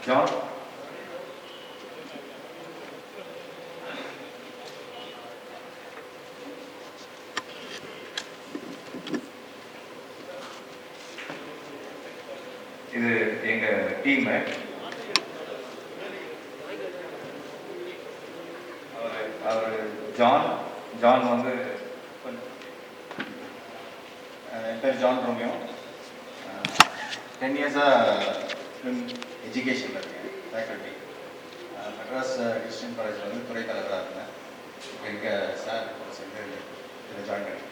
ஜான் இது எங்க டீம். அவர் ஜான் வந்து என் பேர் ஜான் ரோமியோ. 10 இயர்ஸாக ஃபிலிம் எஜுகேஷனில் இருக்கேன், ஃபேக்கல்ட்டி. மெட்ராஸ் கிறிஸ்டியன் காலேஜில் வந்து துறை தலைவராக இருந்தேன். இப்போ இங்கே சார் சேர்ந்து இதில் ஜாயின் பண்ணியிருக்கேன்.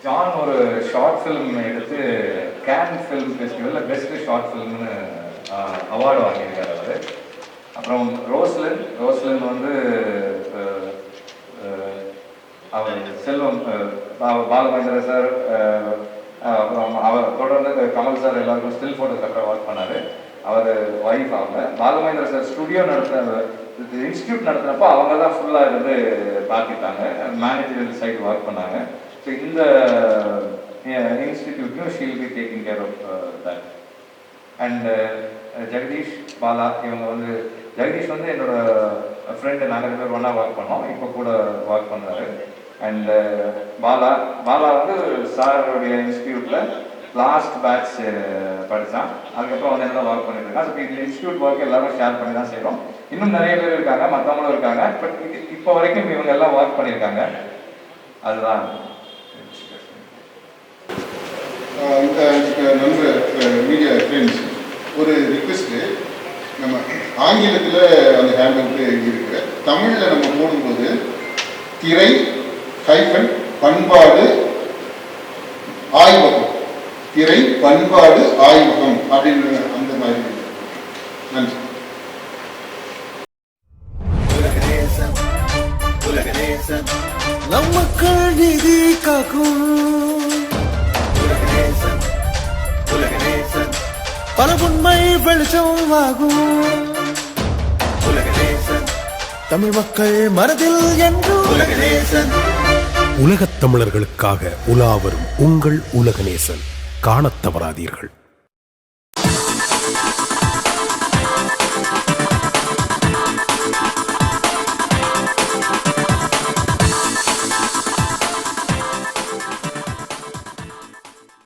ஜான் ஒரு ஷார்ட் ஃபிலிம் எடுத்து கேன் ஃபிலிம் ஃபெஸ்டிவலில் பெஸ்ட் ஷார்ட் ஃபிலிம்னு அவார்டு வாங்கியிருக்காரு அவர். அப்புறம் ரோஸ்லின் வந்து அவர் செல்வம் பாலமேந்திர சார், அப்புறம் அவர் தொடர்ந்து கமல் சார் எல்லாருக்கும் ஸ்டில் ஃபோட்டோகிராஃபராக ஒர்க் பண்ணார். அவர் ஒய்ஃப் அவங்க. பாலமேந்திர சார் ஸ்டுடியோ இன்ஸ்டியூட் நடத்துனப்போ அவங்க தான் ஃபுல்லாக இருந்து பார்த்துட்டாங்க, மேனேஜரியல் சைடு ஒர்க் பண்ணாங்க. ஸோ இந்த இன்ஸ்டிடியூட்லையும் she'll be taking care of that. And Jagadish Bala, இவங்க வந்து ஜெகதீஷ் வந்து என்னோட ஃப்ரெண்டு, நாங்கள் 2 பேர் ஒன்றா ஒர்க் பண்ணோம், இப்போ கூட ஒர்க் பண்ணுறாரு. அண்ட் பாலா வந்து சாருடைய இன்ஸ்டியூட்டில் லாஸ்ட் பேட்ச் படித்தான். அதுக்கப்புறம் வந்து என்ன ஒர்க் பண்ணிட்டு இருக்கான். ஸோ இந்த இன்ஸ்டியூட் ஒர்க் எல்லாரும் ஷேர் பண்ணி தான் செய்கிறோம். இன்னும் நிறைய பேர் இருக்காங்க, மற்றவங்களும் இருக்காங்க. பட் இப்போ வரைக்கும் இவங்க எல்லாம் ஒர்க் பண்ணியிருக்காங்க. அதுதான் இந்த நண்பர் மீடியா ஃப்ரெண்ட்ஸ் ஒரு ரிக்வெஸ்ட்டு. நம்ம ஆங்கிலத்தில் அந்த ஹேண்டில் இருக்கு, தமிழில் நம்ம போடும்போது திரை பண்பாடு ஆய்வகம், திரை பண்பாடு ஆய்வகம் அப்படின்னு அந்த மாதிரி. நன்றி. நம் மக்கள் நீதி காக்கும் பல உண்மை வெளிச்சம் ஆகும். தமிழ் மக்கள் மனதில் என்றும் உலகத் தமிழர்களுக்காக உலாவரும் உங்கள் உலகநேசன். காணத் தவறாதீர்கள்.